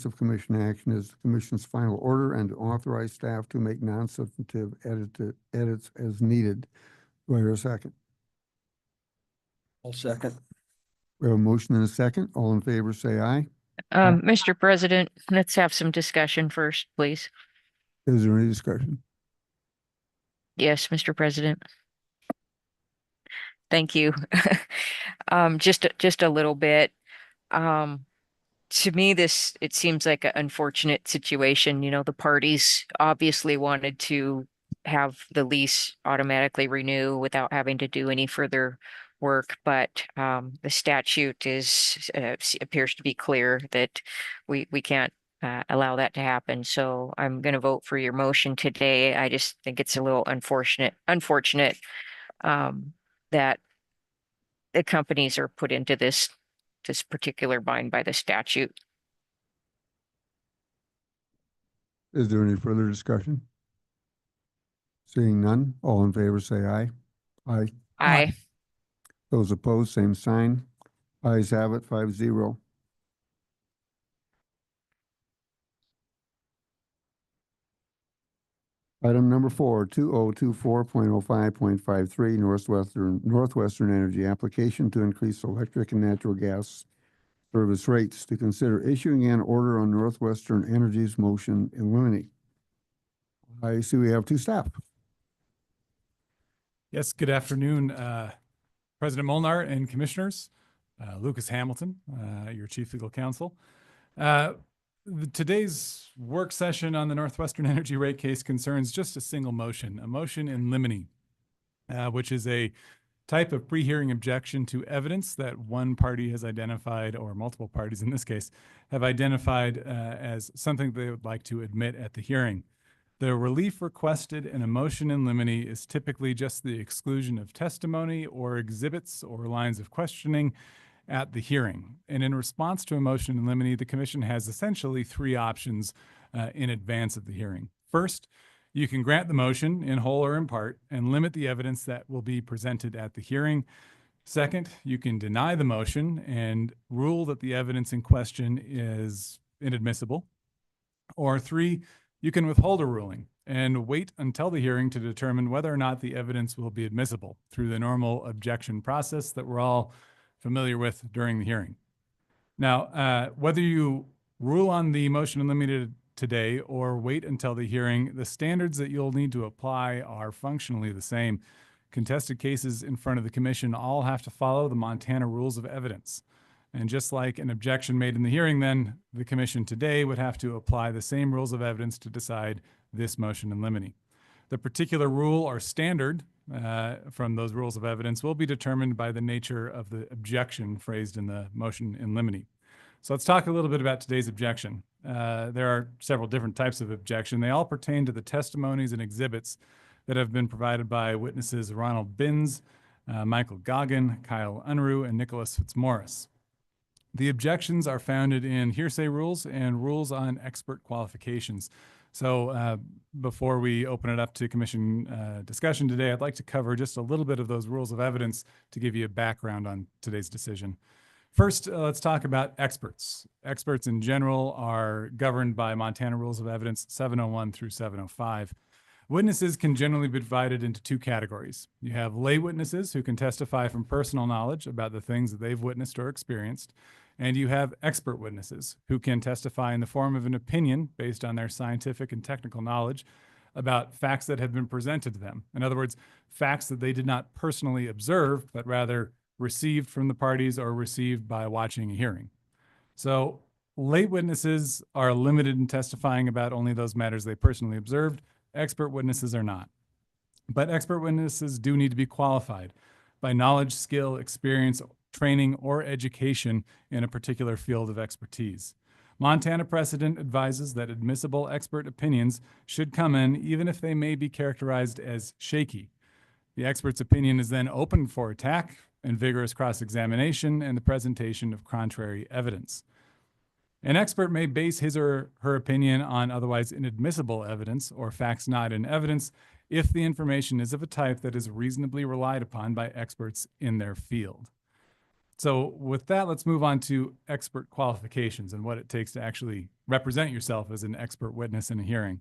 of commission action as the commission's final order, and to authorize staff to make non-substantive edits as needed. Do I hear a second? I'll second. We have a motion and a second. All in favor, say aye. Mr. President, let's have some discussion first, please. Is there any discussion? Yes, Mr. President. Thank you. Just a little bit. To me, it seems like an unfortunate situation. You know, the parties obviously wanted to have the lease automatically renew without having to do any further work, but the statute appears to be clear that we can't allow that to happen. So I'm going to vote for your motion today. I just think it's a little unfortunate that the companies are put into this particular bind by the statute. Is there any further discussion? Seeing none, all in favor say aye. Aye. Aye. Those opposed, same sign. Ayes have it, 5-0. Item number 4, 2024.05.53 Northwestern Energy application to increase electric and natural gas service rates. To consider issuing an order on Northwestern Energy's motion in limine. I see we have two staff. Yes, good afternoon, President Molnar and commissioners. Lucas Hamilton, your chief legal counsel. Today's work session on the Northwestern Energy rate case concerns just a single motion, a motion in limine, which is a type of pre-hearing objection to evidence that one party has identified, or multiple parties in this case, have identified as something they would like to admit at the hearing. The relief requested in a motion in limine is typically just the exclusion of testimony or exhibits or lines of questioning at the hearing. And in response to a motion in limine, the commission has essentially three options in advance of the hearing. First, you can grant the motion in whole or in part and limit the evidence that will be presented at the hearing. Second, you can deny the motion and rule that the evidence in question is inadmissible. Or three, you can withhold a ruling and wait until the hearing to determine whether or not the evidence will be admissible through the normal objection process that we're all familiar with during the hearing. Now, whether you rule on the motion in limine today or wait until the hearing, the standards that you'll need to apply are functionally the same. Contested cases in front of the commission all have to follow the Montana rules of evidence. And just like an objection made in the hearing, then the commission today would have to apply the same rules of evidence to decide this motion in limine. The particular rule or standard from those rules of evidence will be determined by the nature of the objection phrased in the motion in limine. So let's talk a little bit about today's objection. There are several different types of objection. They all pertain to the testimonies and exhibits that have been provided by witnesses Ronald Binns, Michael Goggin, Kyle Unruh, and Nicholas Fitzmaurice. The objections are founded in hearsay rules and rules on expert qualifications. So before we open it up to commission discussion today, I'd like to cover just a little bit of those rules of evidence to give you a background on today's decision. First, let's talk about experts. Experts in general are governed by Montana Rules of Evidence 701 through 705. Witnesses can generally be divided into two categories. You have lay witnesses who can testify from personal knowledge about the things that they've witnessed or experienced, and you have expert witnesses who can testify in the form of an opinion based on their scientific and technical knowledge about facts that have been presented to them. In other words, facts that they did not personally observe, but rather received from the parties or received by watching a hearing. So lay witnesses are limited in testifying about only those matters they personally observed. Expert witnesses are not. But expert witnesses do need to be qualified by knowledge, skill, experience, training, or education in a particular field of expertise. Montana precedent advises that admissible expert opinions should come in even if they may be characterized as shaky. The expert's opinion is then open for attack and vigorous cross-examination and the presentation of contrary evidence. An expert may base his or her opinion on otherwise inadmissible evidence or facts not in evidence if the information is of a type that is reasonably relied upon by experts in their field. So with that, let's move on to expert qualifications and what it takes to actually represent yourself as an expert witness in a hearing.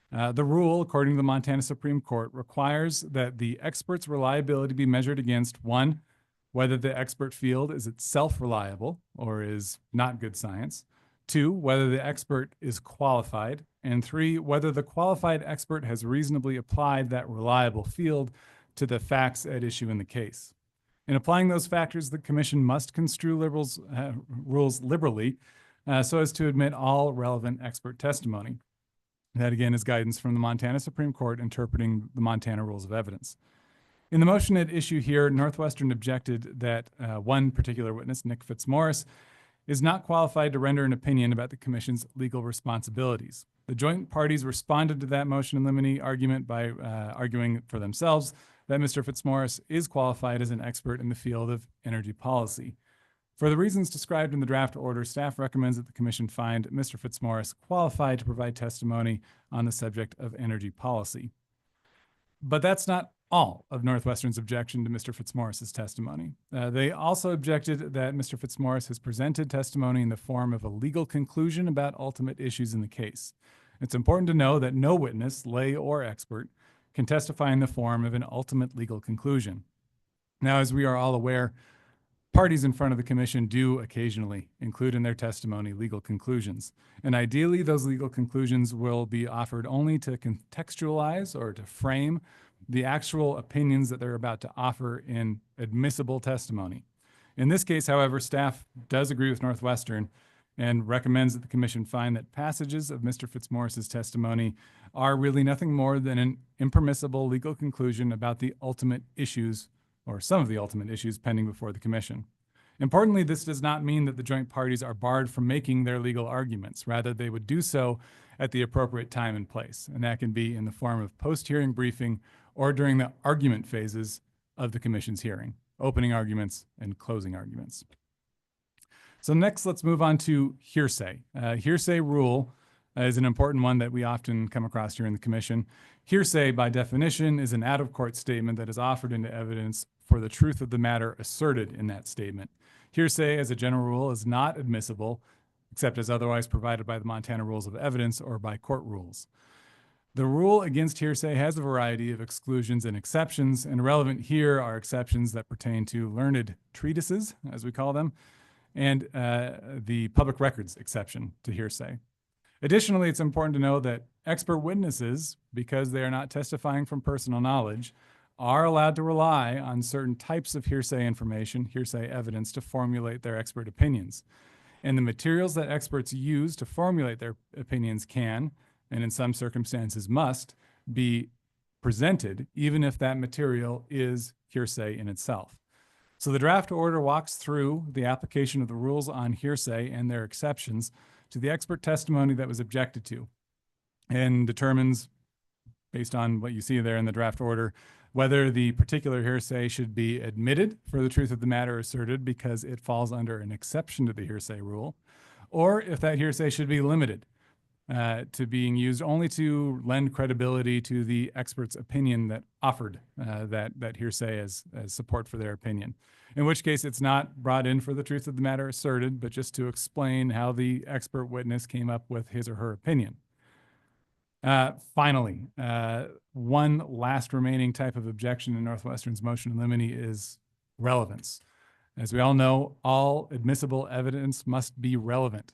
The rule, according to the Montana Supreme Court, requires that the expert's reliability be measured against, one, whether the expert field is itself reliable or is not good science, two, whether the expert is qualified, and three, whether the qualified expert has reasonably applied that reliable field to the facts at issue in the case. In applying those factors, the commission must construe rules liberally so as to admit all relevant expert testimony. That, again, is guidance from the Montana Supreme Court interpreting the Montana Rules of Evidence. In the motion at issue here, Northwestern objected that one particular witness, Nick Fitzmaurice, is not qualified to render an opinion about the commission's legal responsibilities. The joint parties responded to that motion in limine argument by arguing for themselves that Mr. Fitzmaurice is qualified as an expert in the field of energy policy. For the reasons described in the draft order, staff recommends that the commission find Mr. Fitzmaurice qualified to provide testimony on the subject of energy policy. But that's not all of Northwestern's objection to Mr. Fitzmaurice's testimony. They also objected that Mr. Fitzmaurice has presented testimony in the form of a legal conclusion about ultimate issues in the case. It's important to know that no witness, lay or expert, can testify in the form of an ultimate legal conclusion. Now, as we are all aware, parties in front of the commission do occasionally include in their testimony legal conclusions. And ideally, those legal conclusions will be offered only to contextualize or to frame the actual opinions that they're about to offer in admissible testimony. In this case, however, staff does agree with Northwestern and recommends that the commission find that passages of Mr. Fitzmaurice's testimony are really nothing more than an impermissible legal conclusion about the ultimate issues or some of the ultimate issues pending before the commission. Importantly, this does not mean that the joint parties are barred from making their legal arguments. Rather, they would do so at the appropriate time and place, and that can be in the form of post-hearing briefing or during the argument phases of the commission's hearing, opening arguments and closing arguments. So next, let's move on to hearsay. Hearsay rule is an important one that we often come across here in the commission. Hearsay, by definition, is an out-of-court statement that is offered into evidence for the truth of the matter asserted in that statement. Hearsay, as a general rule, is not admissible except as otherwise provided by the Montana Rules of Evidence or by court rules. The rule against hearsay has a variety of exclusions and exceptions, and relevant here are exceptions that pertain to learned treatises, as we call them, and the public records exception to hearsay. Additionally, it's important to know that expert witnesses, because they are not testifying from personal knowledge, are allowed to rely on certain types of hearsay information, hearsay evidence, to formulate their expert opinions. And the materials that experts use to formulate their opinions can, and in some circumstances must, be presented, even if that material is hearsay in itself. So the draft order walks through the application of the rules on hearsay and their exceptions to the expert testimony that was objected to, and determines, based on what you see there in the draft order, whether the particular hearsay should be admitted for the truth of the matter asserted because it falls under an exception to the hearsay rule, or if that hearsay should be limited to being used only to lend credibility to the expert's opinion that offered that hearsay as support for their opinion. In which case, it's not brought in for the truth of the matter asserted, but just to explain how the expert witness came up with his or her opinion. Finally, one last remaining type of objection in Northwestern's motion in limine is relevance. As we all know, all admissible evidence must be relevant.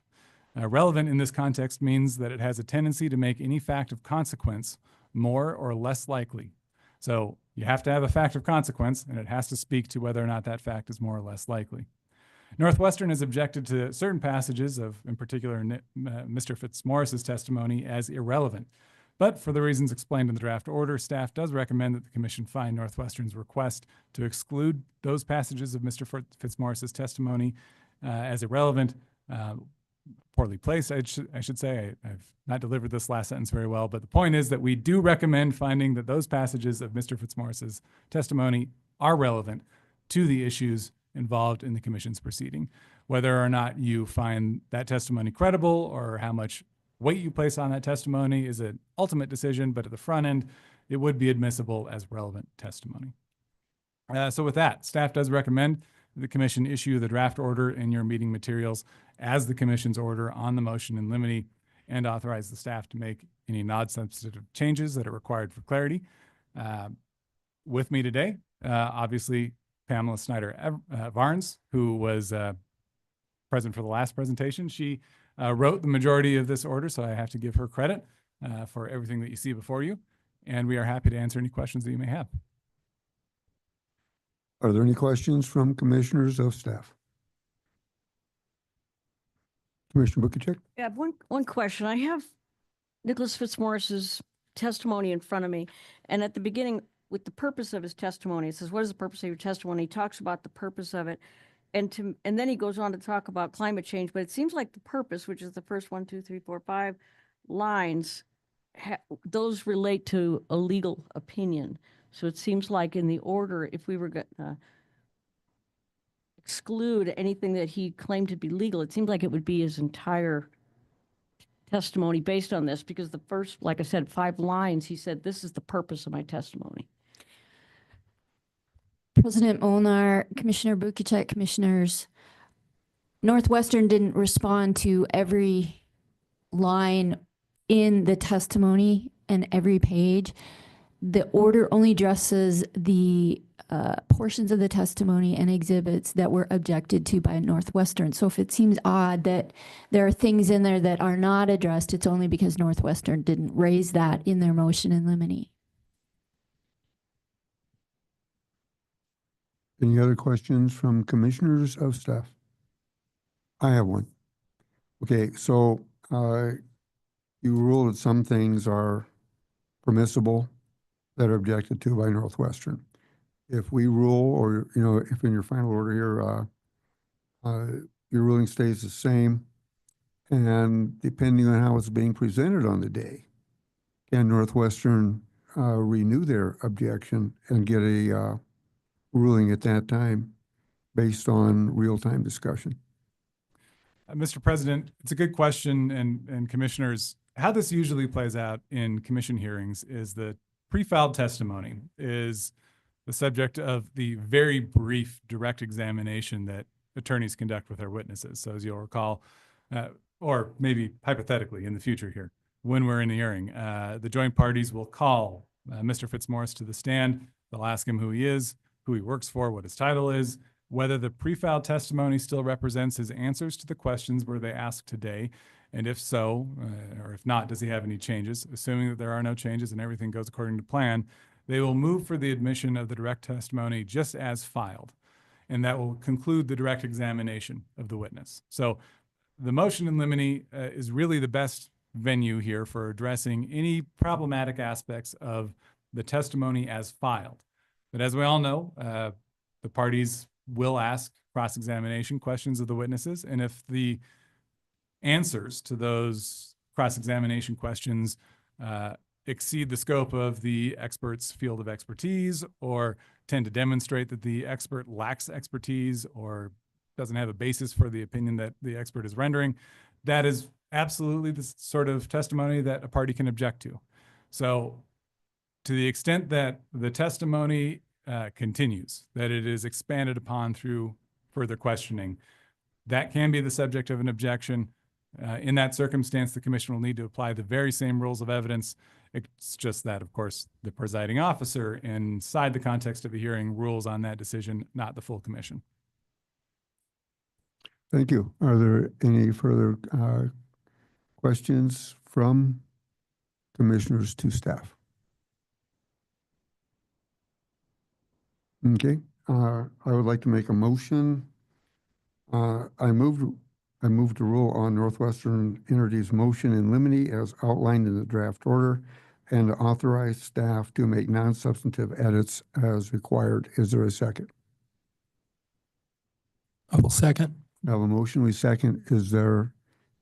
Relevant in this context means that it has a tendency to make any fact of consequence more or less likely. So you have to have a fact of consequence, and it has to speak to whether or not that fact is more or less likely. Northwestern has objected to certain passages of, in particular, Mr. Fitzmaurice's testimony as irrelevant. But for the reasons explained in the draft order, staff does recommend that the commission find Northwestern's request to exclude those passages of Mr. Fitzmaurice's testimony as irrelevant. Poorly placed, I should say. I've not delivered this last sentence very well, but the point is that we do recommend finding that those passages of Mr. Fitzmaurice's testimony are relevant to the issues involved in the commission's proceeding. Whether or not you find that testimony credible or how much weight you place on that testimony is an ultimate decision, but at the front end, it would be admissible as relevant testimony. So with that, staff does recommend the commission issue the draft order in your meeting materials as the commission's order on the motion in limine and authorize the staff to make any non-substantive changes that are required for clarity. With me today, obviously, Pamela Snyder-Varnes, who was present for the last presentation. She wrote the majority of this order, so I have to give her credit for everything that you see before you. And we are happy to answer any questions that you may have. Are there any questions from commissioners of staff? Commissioner Bukacek? Yeah, one question. I have Nicholas Fitzmaurice's testimony in front of me. And at the beginning, with the purpose of his testimony, it says, what is the purpose of your testimony? He talks about the purpose of it. And then he goes on to talk about climate change. But it seems like the purpose, which is the first 1, 2, 3, 4, 5 lines, those relate to a legal opinion. So it seems like in the order, if we were going to exclude anything that he claimed to be legal, it seems like it would be his entire testimony based on this, because the first, like I said, 5 lines, he said, this is the purpose of my testimony. President Molnar, Commissioner Bukacek, commissioners, Northwestern didn't respond to every line in the testimony and every page. The order only addresses the portions of the testimony and exhibits that were objected to by Northwestern. So if it seems odd that there are things in there that are not addressed, it's only because Northwestern didn't raise that in their motion in limine. Any other questions from commissioners of staff? I have one. Okay, so you rule that some things are permissible that are objected to by Northwestern. If we rule, or if in your final order here, your ruling stays the same, and depending on how it's being presented on the day, can Northwestern renew their objection and get a ruling at that time based on real-time discussion? Mr. President, it's a good question, and commissioners, how this usually plays out in commission hearings is that pre-filed testimony is the subject of the very brief direct examination that attorneys conduct with their witnesses. So as you'll recall, or maybe hypothetically in the future here, when we're in the hearing, the joint parties will call Mr. Fitzmaurice to the stand. They'll ask him who he is, who he works for, what his title is, whether the pre-filed testimony still represents his answers to the questions were they asked today, and if so, or if not, does he have any changes? Assuming that there are no changes and everything goes according to plan, they will move for the admission of the direct testimony just as filed, and that will conclude the direct examination of the witness. So the motion in limine is really the best venue here for addressing any problematic aspects of the testimony as filed. But as we all know, the parties will ask cross-examination questions of the witnesses, and if the answers to those cross-examination questions exceed the scope of the expert's field of expertise, or tend to demonstrate that the expert lacks expertise or doesn't have a basis for the opinion that the expert is rendering, that is absolutely the sort of testimony that a party can object to. So to the extent that the testimony continues, that it is expanded upon through further questioning, that can be the subject of an objection. In that circumstance, the commission will need to apply the very same rules of evidence. It's just that, of course, the presiding officer inside the context of a hearing rules on that decision, not the full commission. Thank you. Are there any further questions from commissioners to staff? Okay, I would like to make a motion. I move to rule on Northwestern Energy's motion in limine as outlined in the draft order and to authorize staff to make non-substantive edits as required. Is there a second? I will second. I have a motion. We second. Is there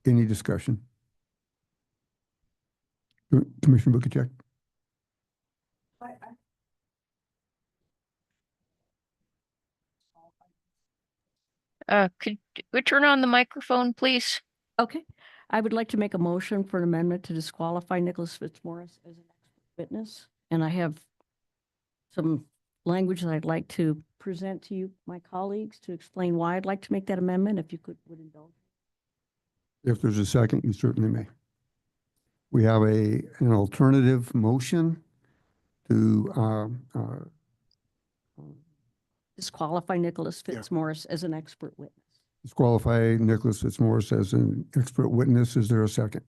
any discussion? Commissioner Bukacek. Could we turn on the microphone, please? Okay. I would like to make a motion for an amendment to disqualify Nicholas Fitzmaurice as an expert witness. And I have some language that I'd like to present to you, my colleagues, to explain why I'd like to make that amendment, if you would indulge. If there's a second, you certainly may. We have an alternative motion to Disqualify Nicholas Fitzmaurice as an expert witness. disqualify Nicholas Fitzmaurice as an expert witness. Is there a second?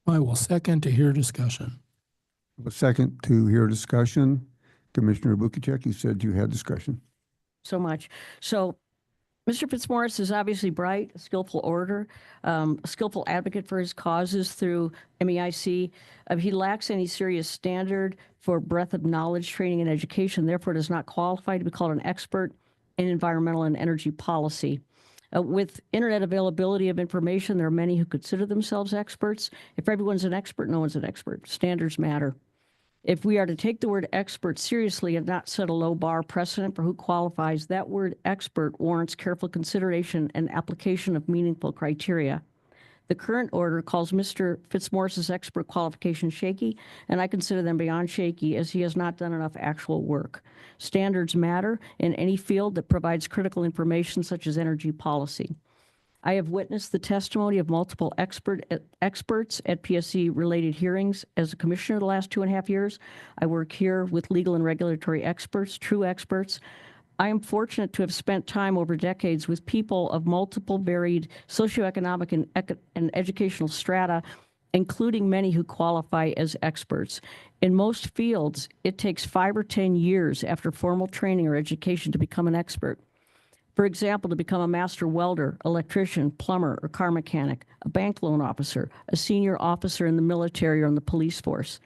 I will second to hear discussion. A second to hear discussion. Commissioner Bukacek, you said you had discussion. So much. So Mr. Fitzmaurice is obviously bright, a skillful orator, a skillful advocate for his causes through MEIC. He lacks any serious standard for breadth of knowledge, training, and education, therefore does not qualify to be called an expert in environmental and energy policy. With internet availability of information, there are many who consider themselves experts. If everyone's an expert, no one's an expert. Standards matter. If we are to take the word expert seriously and not set a low bar precedent for who qualifies, that word expert warrants careful consideration and application of meaningful criteria. The current order calls Mr. Fitzmaurice's expert qualification shaky, and I consider them beyond shaky as he has not done enough actual work. Standards matter in any field that provides critical information such as energy policy. I have witnessed the testimony of multiple experts at PSC-related hearings as a commissioner the last 2.5 years. I work here with legal and regulatory experts, true experts. I am fortunate to have spent time over decades with people of multiple varied socioeconomic and educational strata, including many who qualify as experts. In most fields, it takes 5 or 10 years after formal training or education to become an expert. For example, to become a master welder, electrician, plumber, or car mechanic, a bank loan officer, a senior officer in the military or in the police force.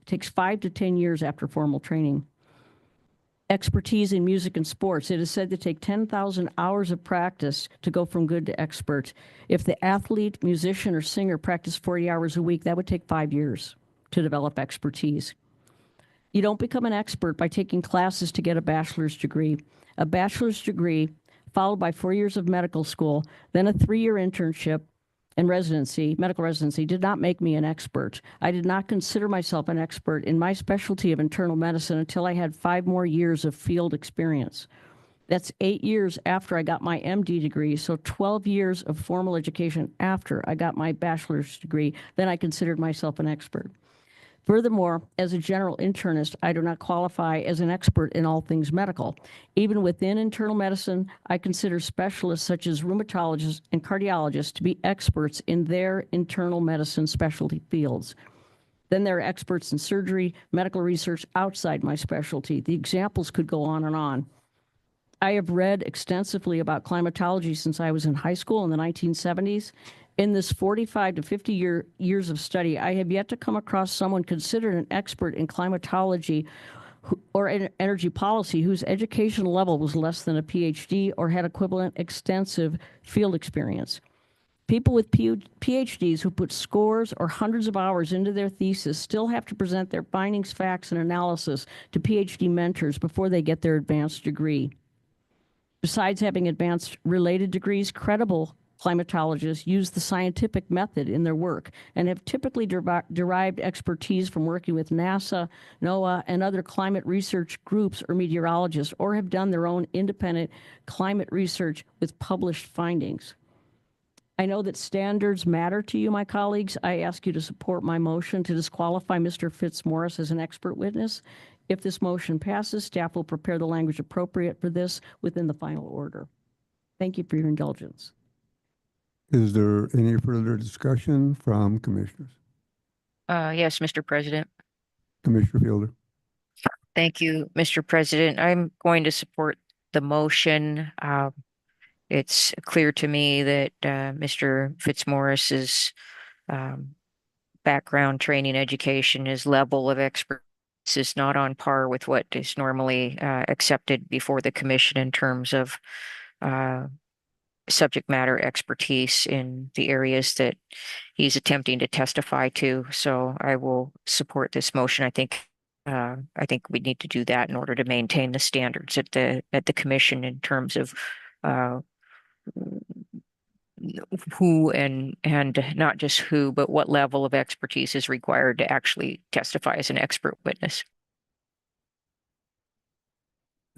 It takes 5 to 10 years after formal training. Expertise in music and sports. It is said to take 10,000 hours of practice to go from good to expert. If the athlete, musician, or singer practiced 40 hours a week, that would take 5 years to develop expertise. You don't become an expert by taking classes to get a bachelor's degree. A bachelor's degree followed by 4 years of medical school, then a 3-year internship and residency, medical residency, did not make me an expert. I did not consider myself an expert in my specialty of internal medicine until I had 5 more years of field experience. That's 8 years after I got my MD degree, so 12 years of formal education after I got my bachelor's degree, then I considered myself an expert. Furthermore, as a general internist, I do not qualify as an expert in all things medical. Even within internal medicine, I consider specialists such as rheumatologists and cardiologists to be experts in their internal medicine specialty fields. Then there are experts in surgery, medical research outside my specialty. The examples could go on and on. I have read extensively about climatology since I was in high school in the 1970s. In this 45 to 50 years of study, I have yet to come across someone considered an expert in climatology or in energy policy whose educational level was less than a PhD or had equivalent extensive field experience. People with PhDs who put scores or hundreds of hours into their thesis still have to present their findings, facts, and analysis to PhD mentors before they get their advanced degree. Besides having advanced related degrees, credible climatologists use the scientific method in their work and have typically derived expertise from working with NASA, NOAA, and other climate research groups or meteorologists, or have done their own independent climate research with published findings. I know that standards matter to you, my colleagues. I ask you to support my motion to disqualify Mr. Fitzmaurice as an expert witness. If this motion passes, staff will prepare the language appropriate for this within the final order. Thank you for your indulgence. Is there any further discussion from commissioners? Yes, Mr. President. Commissioner Fielder. Thank you, Mr. President. I'm going to support the motion. It's clear to me that Mr. Fitzmaurice's background, training, education, his level of expertise is not on par with what is normally accepted before the commission in terms of subject matter expertise in the areas that he's attempting to testify to. So I will support this motion. I think we need to do that in order to maintain the standards at the commission in terms of who and not just who, but what level of expertise is required to actually testify as an expert witness.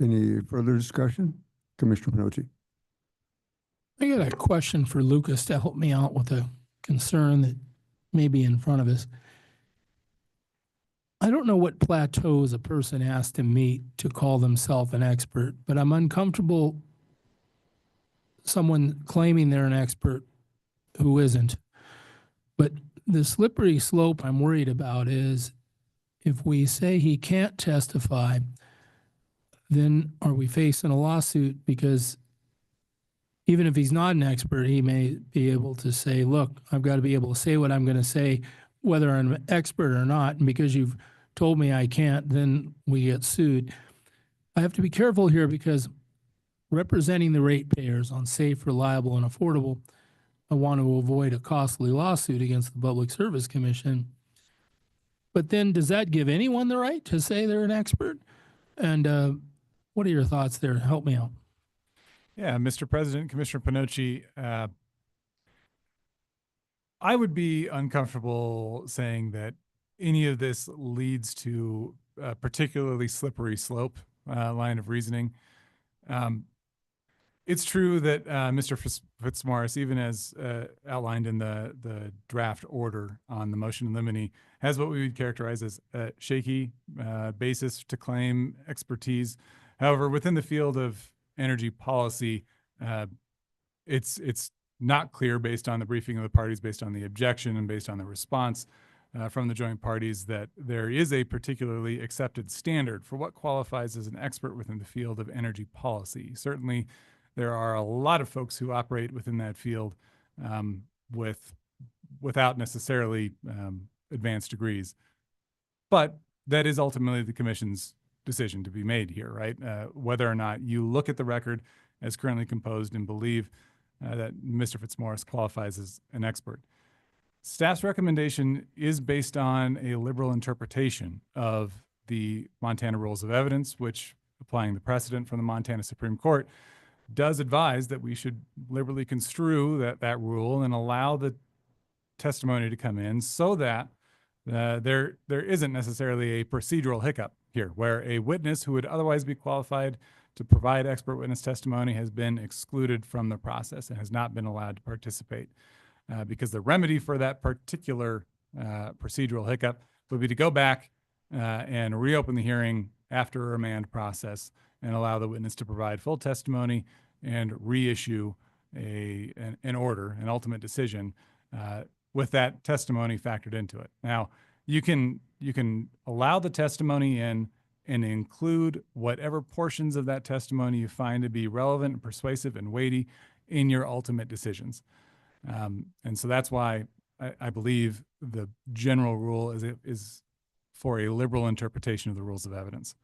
Any further discussion? Commissioner Pinochi. I got a question for Lucas to help me out with a concern that may be in front of us. I don't know what plateaus a person has to meet to call themselves an expert, but I'm uncomfortable someone claiming they're an expert who isn't. But the slippery slope I'm worried about is if we say he can't testify, then are we facing a lawsuit? Because even if he's not an expert, he may be able to say, look, I've got to be able to say what I'm going to say, whether I'm an expert or not. And because you've told me I can't, then we get sued. I have to be careful here because representing the ratepayers on safe, reliable, and affordable, I want to avoid a costly lawsuit against the Public Service Commission. But then does that give anyone the right to say they're an expert? And what are your thoughts there? Help me out. Yeah, Mr. President, Commissioner Pinochi, I would be uncomfortable saying that any of this leads to a particularly slippery slope line of reasoning. It's true that Mr. Fitzmaurice, even as outlined in the draft order on the motion in limine, has what we would characterize as a shaky basis to claim expertise. However, within the field of energy policy, it's not clear based on the briefing of the parties, based on the objection, and based on the response from the joint parties that there is a particularly accepted standard for what qualifies as an expert within the field of energy policy. Certainly, there are a lot of folks who operate within that field without necessarily advanced degrees. But that is ultimately the commission's decision to be made here, right? Whether or not you look at the record as currently composed and believe that Mr. Fitzmaurice qualifies as an expert. Staff's recommendation is based on a liberal interpretation of the Montana Rules of Evidence, which, applying the precedent from the Montana Supreme Court, does advise that we should liberally construe that rule and allow the testimony to come in so that there isn't necessarily a procedural hiccup here, where a witness who would otherwise be qualified to provide expert witness testimony has been excluded from the process and has not been allowed to participate. Because the remedy for that particular procedural hiccup would be to go back and reopen the hearing after a remand process and allow the witness to provide full testimony and reissue an order, an ultimate decision, with that testimony factored into it. Now, you can allow the testimony in and include whatever portions of that testimony you find to be relevant and persuasive and weighty in your ultimate decisions. And so that's why I believe the general rule is for a liberal interpretation of the rules of evidence.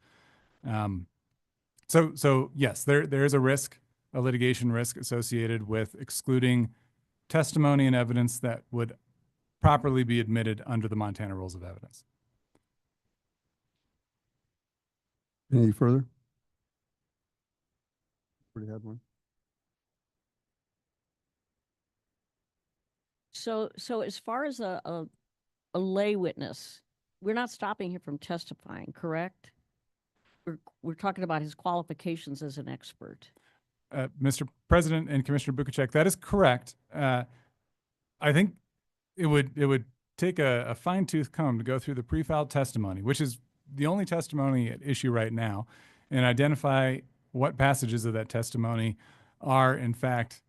So yes, there is a risk, a litigation risk associated with excluding testimony and evidence that would properly be admitted under the Montana Rules of Evidence. Any further? Already had one. So as far as a lay witness, we're not stopping him from testifying, correct? We're talking about his qualifications as an expert. Mr. President and Commissioner Bukacek, that is correct. I think it would take a fine-tooth comb to go through the pre-filed testimony, which is the only testimony at issue right now, and identify what passages of that testimony are in fact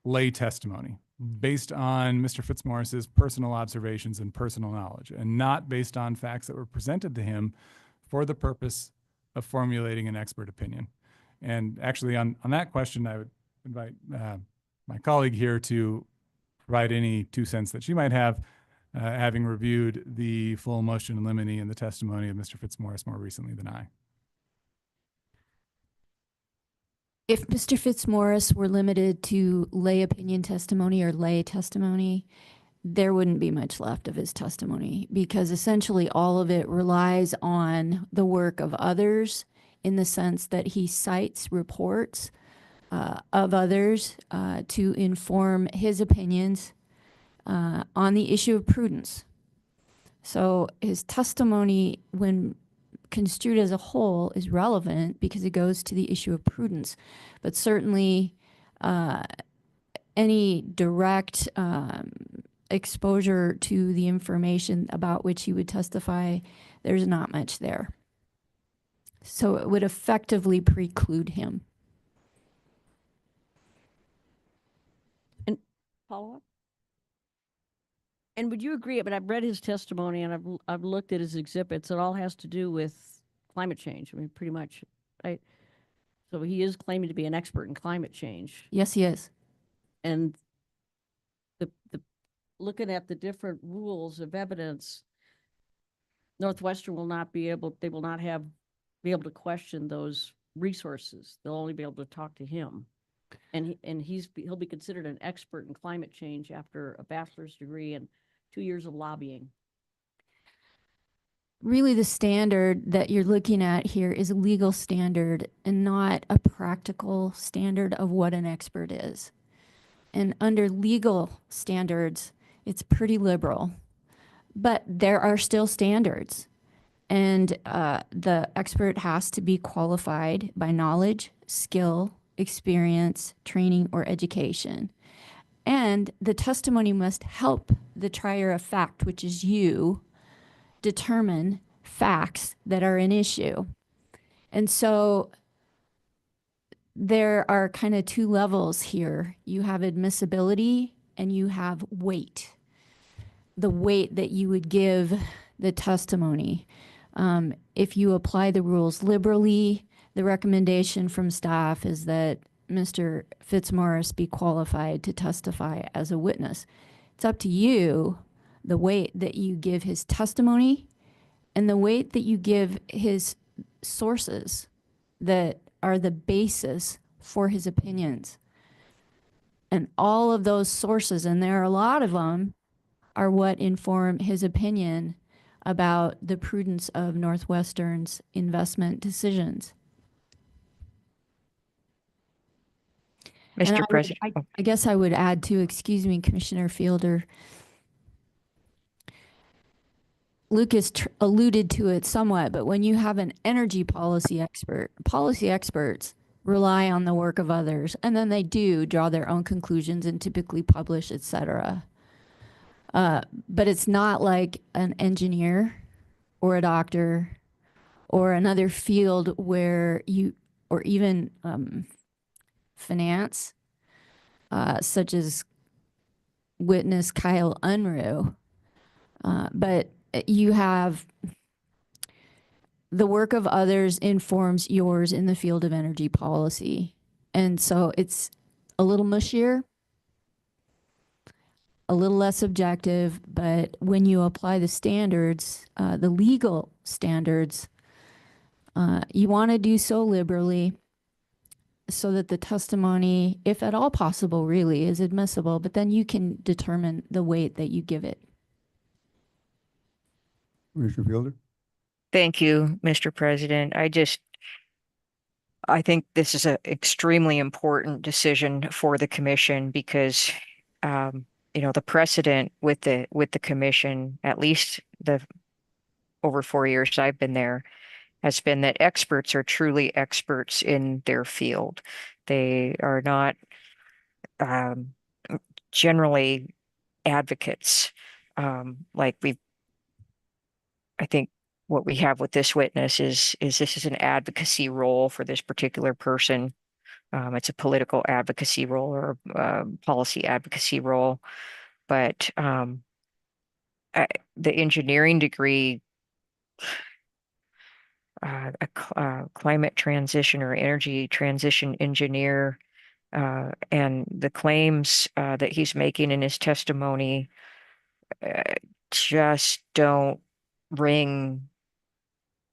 lay testimony based on Mr. Fitzmaurice's personal observations and personal knowledge, and not based on facts that were presented to him for the purpose of formulating an expert opinion. And actually on that question, I would invite my colleague here to provide any 2 cents that she might have, having reviewed the full motion in limine and the testimony of Mr. Fitzmaurice more recently than I. If Mr. Fitzmaurice were limited to lay opinion testimony or lay testimony, there wouldn't be much left of his testimony, because essentially all of it relies on the work of others, in the sense that he cites reports of others to inform his opinions on the issue of prudence. So his testimony, when construed as a whole, is relevant because it goes to the issue of prudence. But certainly any direct exposure to the information about which he would testify, there's not much there. So it would effectively preclude him. And follow up? And would you agree? But I've read his testimony and I've looked at his exhibits. It all has to do with climate change. I mean, pretty much, right? So he is claiming to be an expert in climate change. Yes, he is. And the looking at the different rules of evidence, Northwestern will not be able. They will not be able to question those resources. They'll only be able to talk to him. And he'll be considered an expert in climate change after a bachelor's degree and 2 years of lobbying. Really, the standard that you're looking at here is a legal standard and not a practical standard of what an expert is. And under legal standards, it's pretty liberal, but there are still standards. And the expert has to be qualified by knowledge, skill, experience, training, or education. And the testimony must help the trier of fact, which is you, determine facts that are an issue. And so there are kind of 2 levels here. You have admissibility and you have weight. The weight that you would give the testimony. If you apply the rules liberally, the recommendation from staff is that Mr. Fitzmaurice be qualified to testify as a witness. It's up to you, the weight that you give his testimony and the weight that you give his sources that are the basis for his opinions. And all of those sources, and there are a lot of them, are what inform his opinion about the prudence of Northwestern's investment decisions. Mr. President. I guess I would add too, excuse me, Commissioner Fielder. Lucas alluded to it somewhat, but when you have an energy policy experts rely on the work of others, and then they do draw their own conclusions and typically publish, etc. But it's not like an engineer or a doctor or another field where or even finance, such as witness Kyle Unruh. But you have the work of others informs yours in the field of energy policy. And so it's a little mushier, a little less objective, but when you apply the standards, the legal standards, you want to do so liberally. so that the testimony, if at all possible, really is admissible, but then you can determine the weight that you give it. Commissioner Fielder? Thank you, Mr. President. I think this is an extremely important decision for the commission because, the precedent with the commission, at least the over 4 years I've been there, has been that experts are truly experts in their field. They are not generally advocates. I think what we have with this witness is this is an advocacy role for this particular person. It's a political advocacy role or policy advocacy role, but the engineering degree, climate transition or energy transition engineer, and the claims that he's making in his testimony just don't ring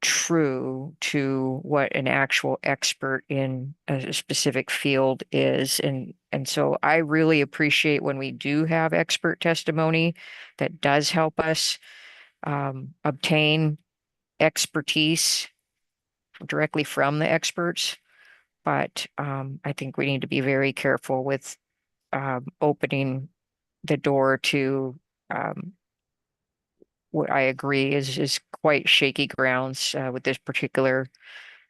true to what an actual expert in a specific field is. And so I really appreciate when we do have expert testimony that does help us obtain expertise directly from the experts. But I think we need to be very careful with opening the door to what I agree is quite shaky grounds with this particular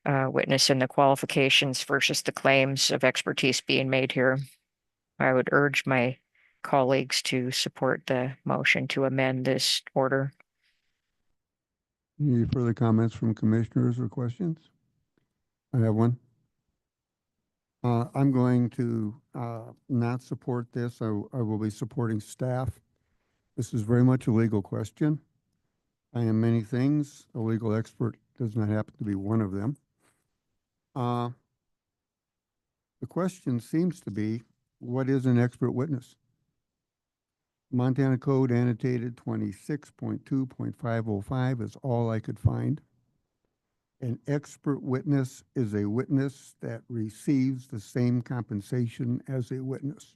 witness and the qualifications versus the claims of expertise being made here. I would urge my colleagues to support the motion to amend this order. Any further comments from commissioners or questions? I have one. I'm going to not support this. I will be supporting staff. This is very much a legal question. I am many things. A legal expert does not happen to be one of them. The question seems to be, what is an expert witness? Montana Code annotated 26.2.505 is all I could find. An expert witness is a witness that receives the same compensation as a witness.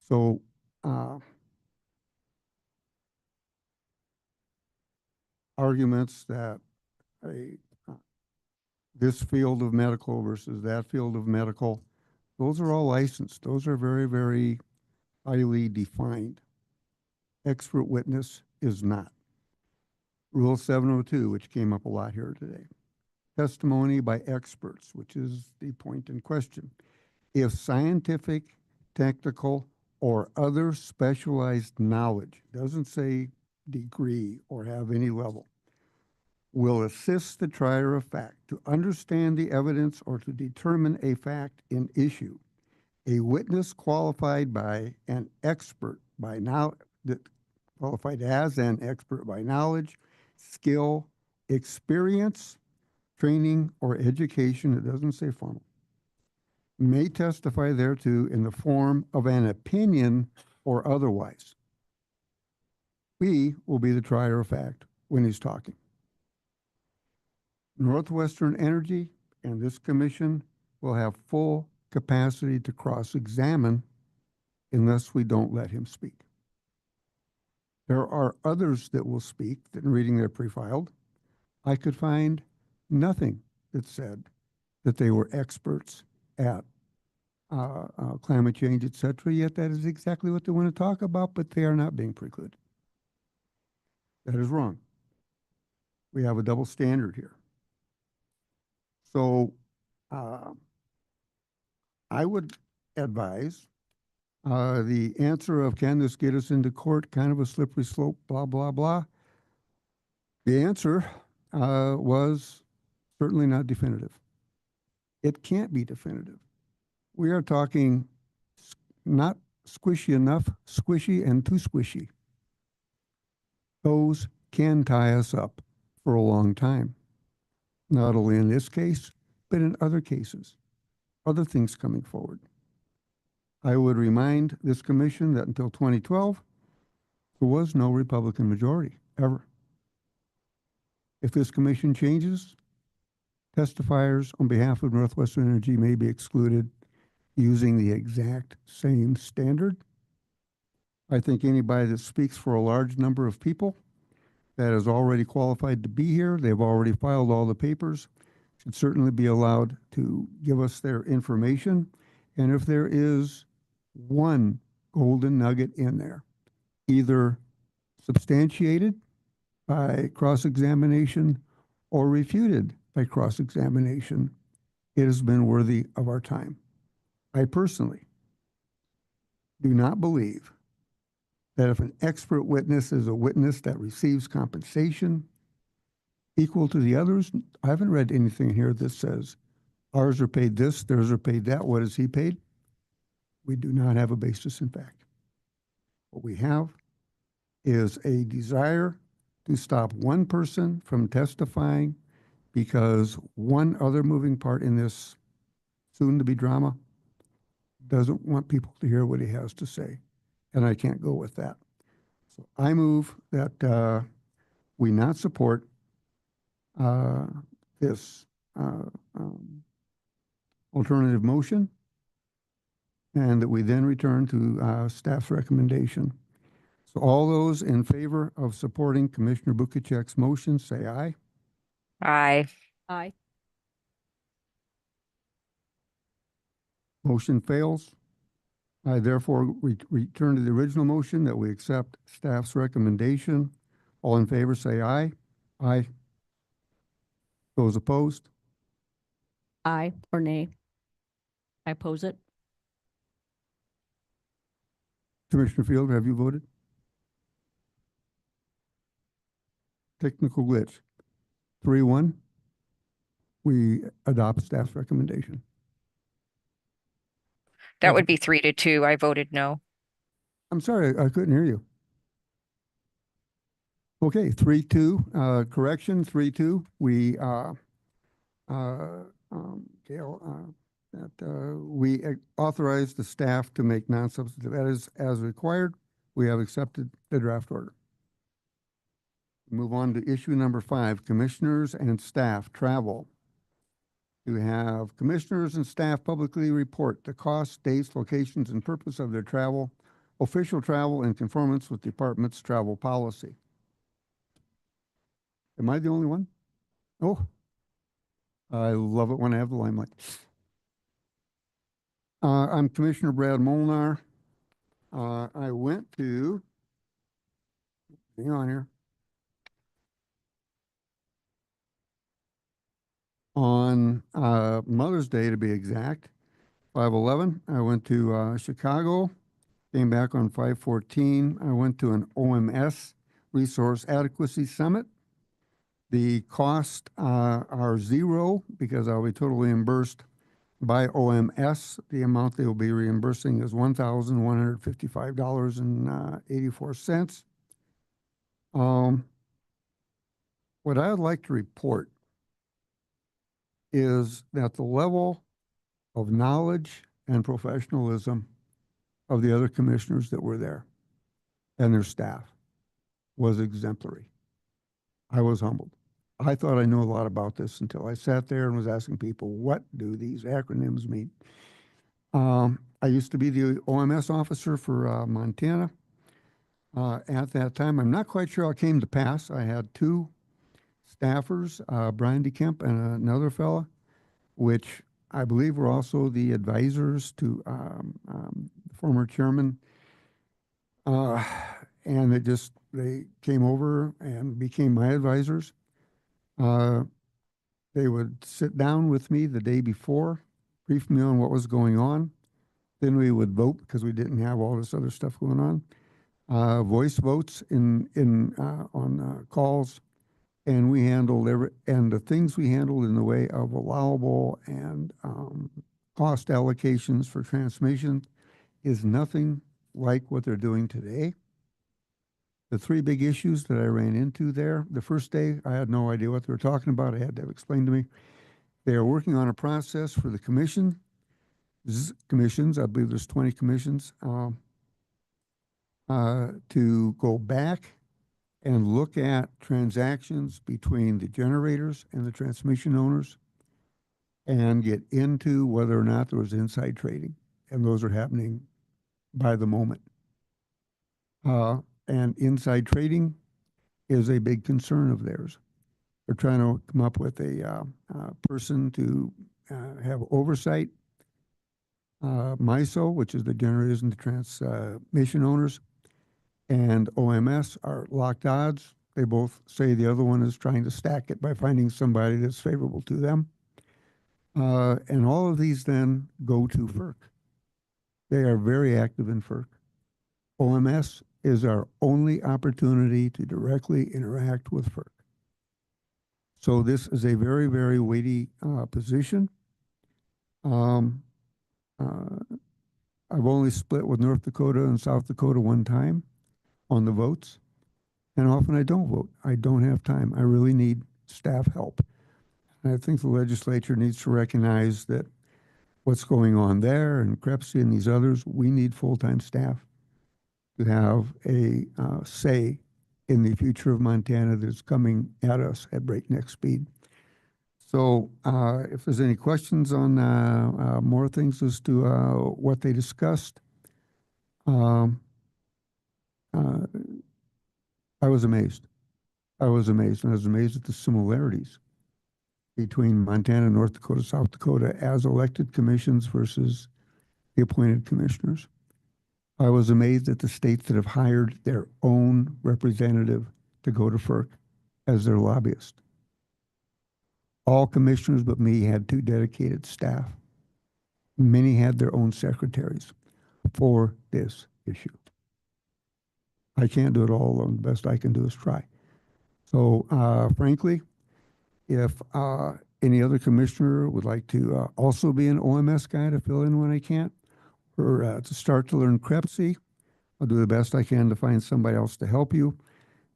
So, arguments that this field of medical versus that field of medical, those are all licensed. Those are very, very highly defined. Expert witness is not. Rule 702, which came up a lot here today. Testimony by experts, which is the point in question. If scientific, technical, or other specialized knowledge, doesn't say degree or have any level, will assist the trier of fact to understand the evidence or to determine a fact in issue, a witness qualified by an expert by now, qualified as an expert by knowledge, skill, experience, training, or education, it doesn't say formal, may testify thereto in the form of an opinion or otherwise. We will be the trier of fact when he's talking. Northwestern Energy and this commission will have full capacity to cross-examine unless we don't let him speak. There are others that will speak that in reading their pre-filed, I could find nothing that said that they were experts at climate change, et cetera, yet that is exactly what they want to talk about, but they are not being precluded. That is wrong. We have a double standard here. So I would advise the answer of can this get us into court, kind of a slippery slope, blah, blah, blah. The answer was certainly not definitive. It can't be definitive. We are talking not squishy enough, squishy and too squishy. Those can tie us up for a long time. Not only in this case, but in other cases, other things coming forward. I would remind this commission that until 2012, there was no Republican majority, ever. If this commission changes, Testifiers on behalf of Northwestern Energy may be excluded using the exact same standard. I think anybody that speaks for a large number of people that is already qualified to be here, they've already filed all the papers, should certainly be allowed to give us their information. And if there is one golden nugget in there, either substantiated by cross-examination or refuted by cross-examination, it has been worthy of our time. I personally do not believe that if an expert witness is a witness that receives compensation equal to the others, I haven't read anything here that says ours are paid this, theirs are paid that. What is he paid? We do not have a basis in fact. What we have is a desire to stop one person from testifying because one other moving part in this soon-to-be drama doesn't want people to hear what he has to say, and I can't go with that. So I move that we not support this alternative motion, and that we then return to staff's recommendation. So all those in favor of supporting Commissioner Bukacek's motion, say aye. Aye. Aye. Motion fails. I therefore return to the original motion that we accept staff's recommendation. All in favor, say aye. Aye. Those opposed? Aye or nay? I oppose it. Commissioner Field, have you voted? Technical glitch. 3-1. We adopt staff's recommendation. That would be 3-2. I voted no. I'm sorry, I couldn't hear you. Okay, 3-2, correction, 3-2. We, Gail, we authorize the staff to make non-substantive edits as required. We have accepted the draft order. Move on to issue number 5, commissioners and staff travel. To have commissioners and staff publicly report the costs, dates, locations, and purpose of their travel, official travel in conformance with the department's travel policy. Am I the only one? Oh, I love it when I have the limelight. I'm Commissioner Brad Molnar. I went to, hang on here. On Mother's Day, to be exact, 5/11, I went to Chicago, came back on 5/14. I went to an OMS Resource Adequacy Summit. The costs are zero because I'll be totally reimbursed by OMS. The amount they will be reimbursing is $1,155.84. What I would like to report is that the level of knowledge and professionalism of the other commissioners that were there and their staff was exemplary. I was humbled. I thought I knew a lot about this until I sat there and was asking people, what do these acronyms mean? I used to be the OMS officer for Montana. At that time, I'm not quite sure how it came to pass. I had 2 staffers, Brian DeKemp and another fella, which I believe were also the advisors to the former chairman. And they came over and became my advisors. They would sit down with me the day before, brief me on what was going on. Then we would vote because we didn't have all this other stuff going on. Voice votes on calls, and we handled the things we handled in the way of allowable and cost allocations for transmission is nothing like what they're doing today. The 3 big issues that I ran into there, the first day, I had no idea what they were talking about. I had to have explained to me. They are working on a process for the commissions. I believe there's 20 commissions, to go back and look at transactions between the generators and the transmission owners and get into whether or not there was inside trading. And those are happening by the moment. And inside trading is a big concern of theirs. They're trying to come up with a person to have oversight. MISO, which is the generators and the transmission owners, and OMS are locked odds. They both say the other one is trying to stack it by finding somebody that's favorable to them. And all of these then go to FERC. They are very active in FERC. OMS is our only opportunity to directly interact with FERC. So this is a very, very weighty position. I've only split with North Dakota and South Dakota one time on the votes, and often I don't vote. I don't have time. I really need staff help. And I think the legislature needs to recognize that what's going on there and Crepsey and these others, we need full-time staff to have a say in the future of Montana that's coming at us at breakneck speed. So if there's any questions on more things as to what they discussed, I was amazed. I was amazed, and I was amazed at the similarities between Montana, North Dakota, South Dakota as elected commissions versus the appointed commissioners. I was amazed at the states that have hired their own representative to go to FERC as their lobbyist. All commissioners but me had 2 dedicated staff. Many had their own secretaries for this issue. I can't do it all alone. The best I can do is try. So frankly, if any other commissioner would like to also be an OMS guy to fill in when I can't, or to start to learn Crepsey, I'll do the best I can to find somebody else to help you,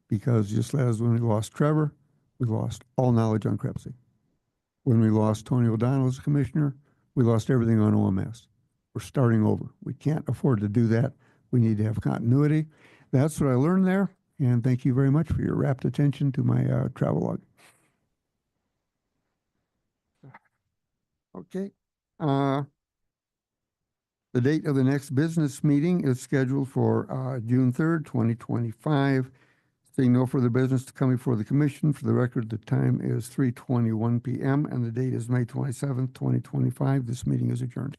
because just as when we lost Trevor, we lost all knowledge on Crepsey. When we lost Tony O'Donnell as commissioner, we lost everything on OMS. We're starting over. We can't afford to do that. We need to have continuity. That's what I learned there, and thank you very much for your rapt attention to my travelogue. Okay. The date of the next business meeting is scheduled for June 3rd, 2025. Seeing no further business to come before the commission, for the record, the time is 3:21 p.m. and the date is May 27th, 2025. This meeting is adjourned.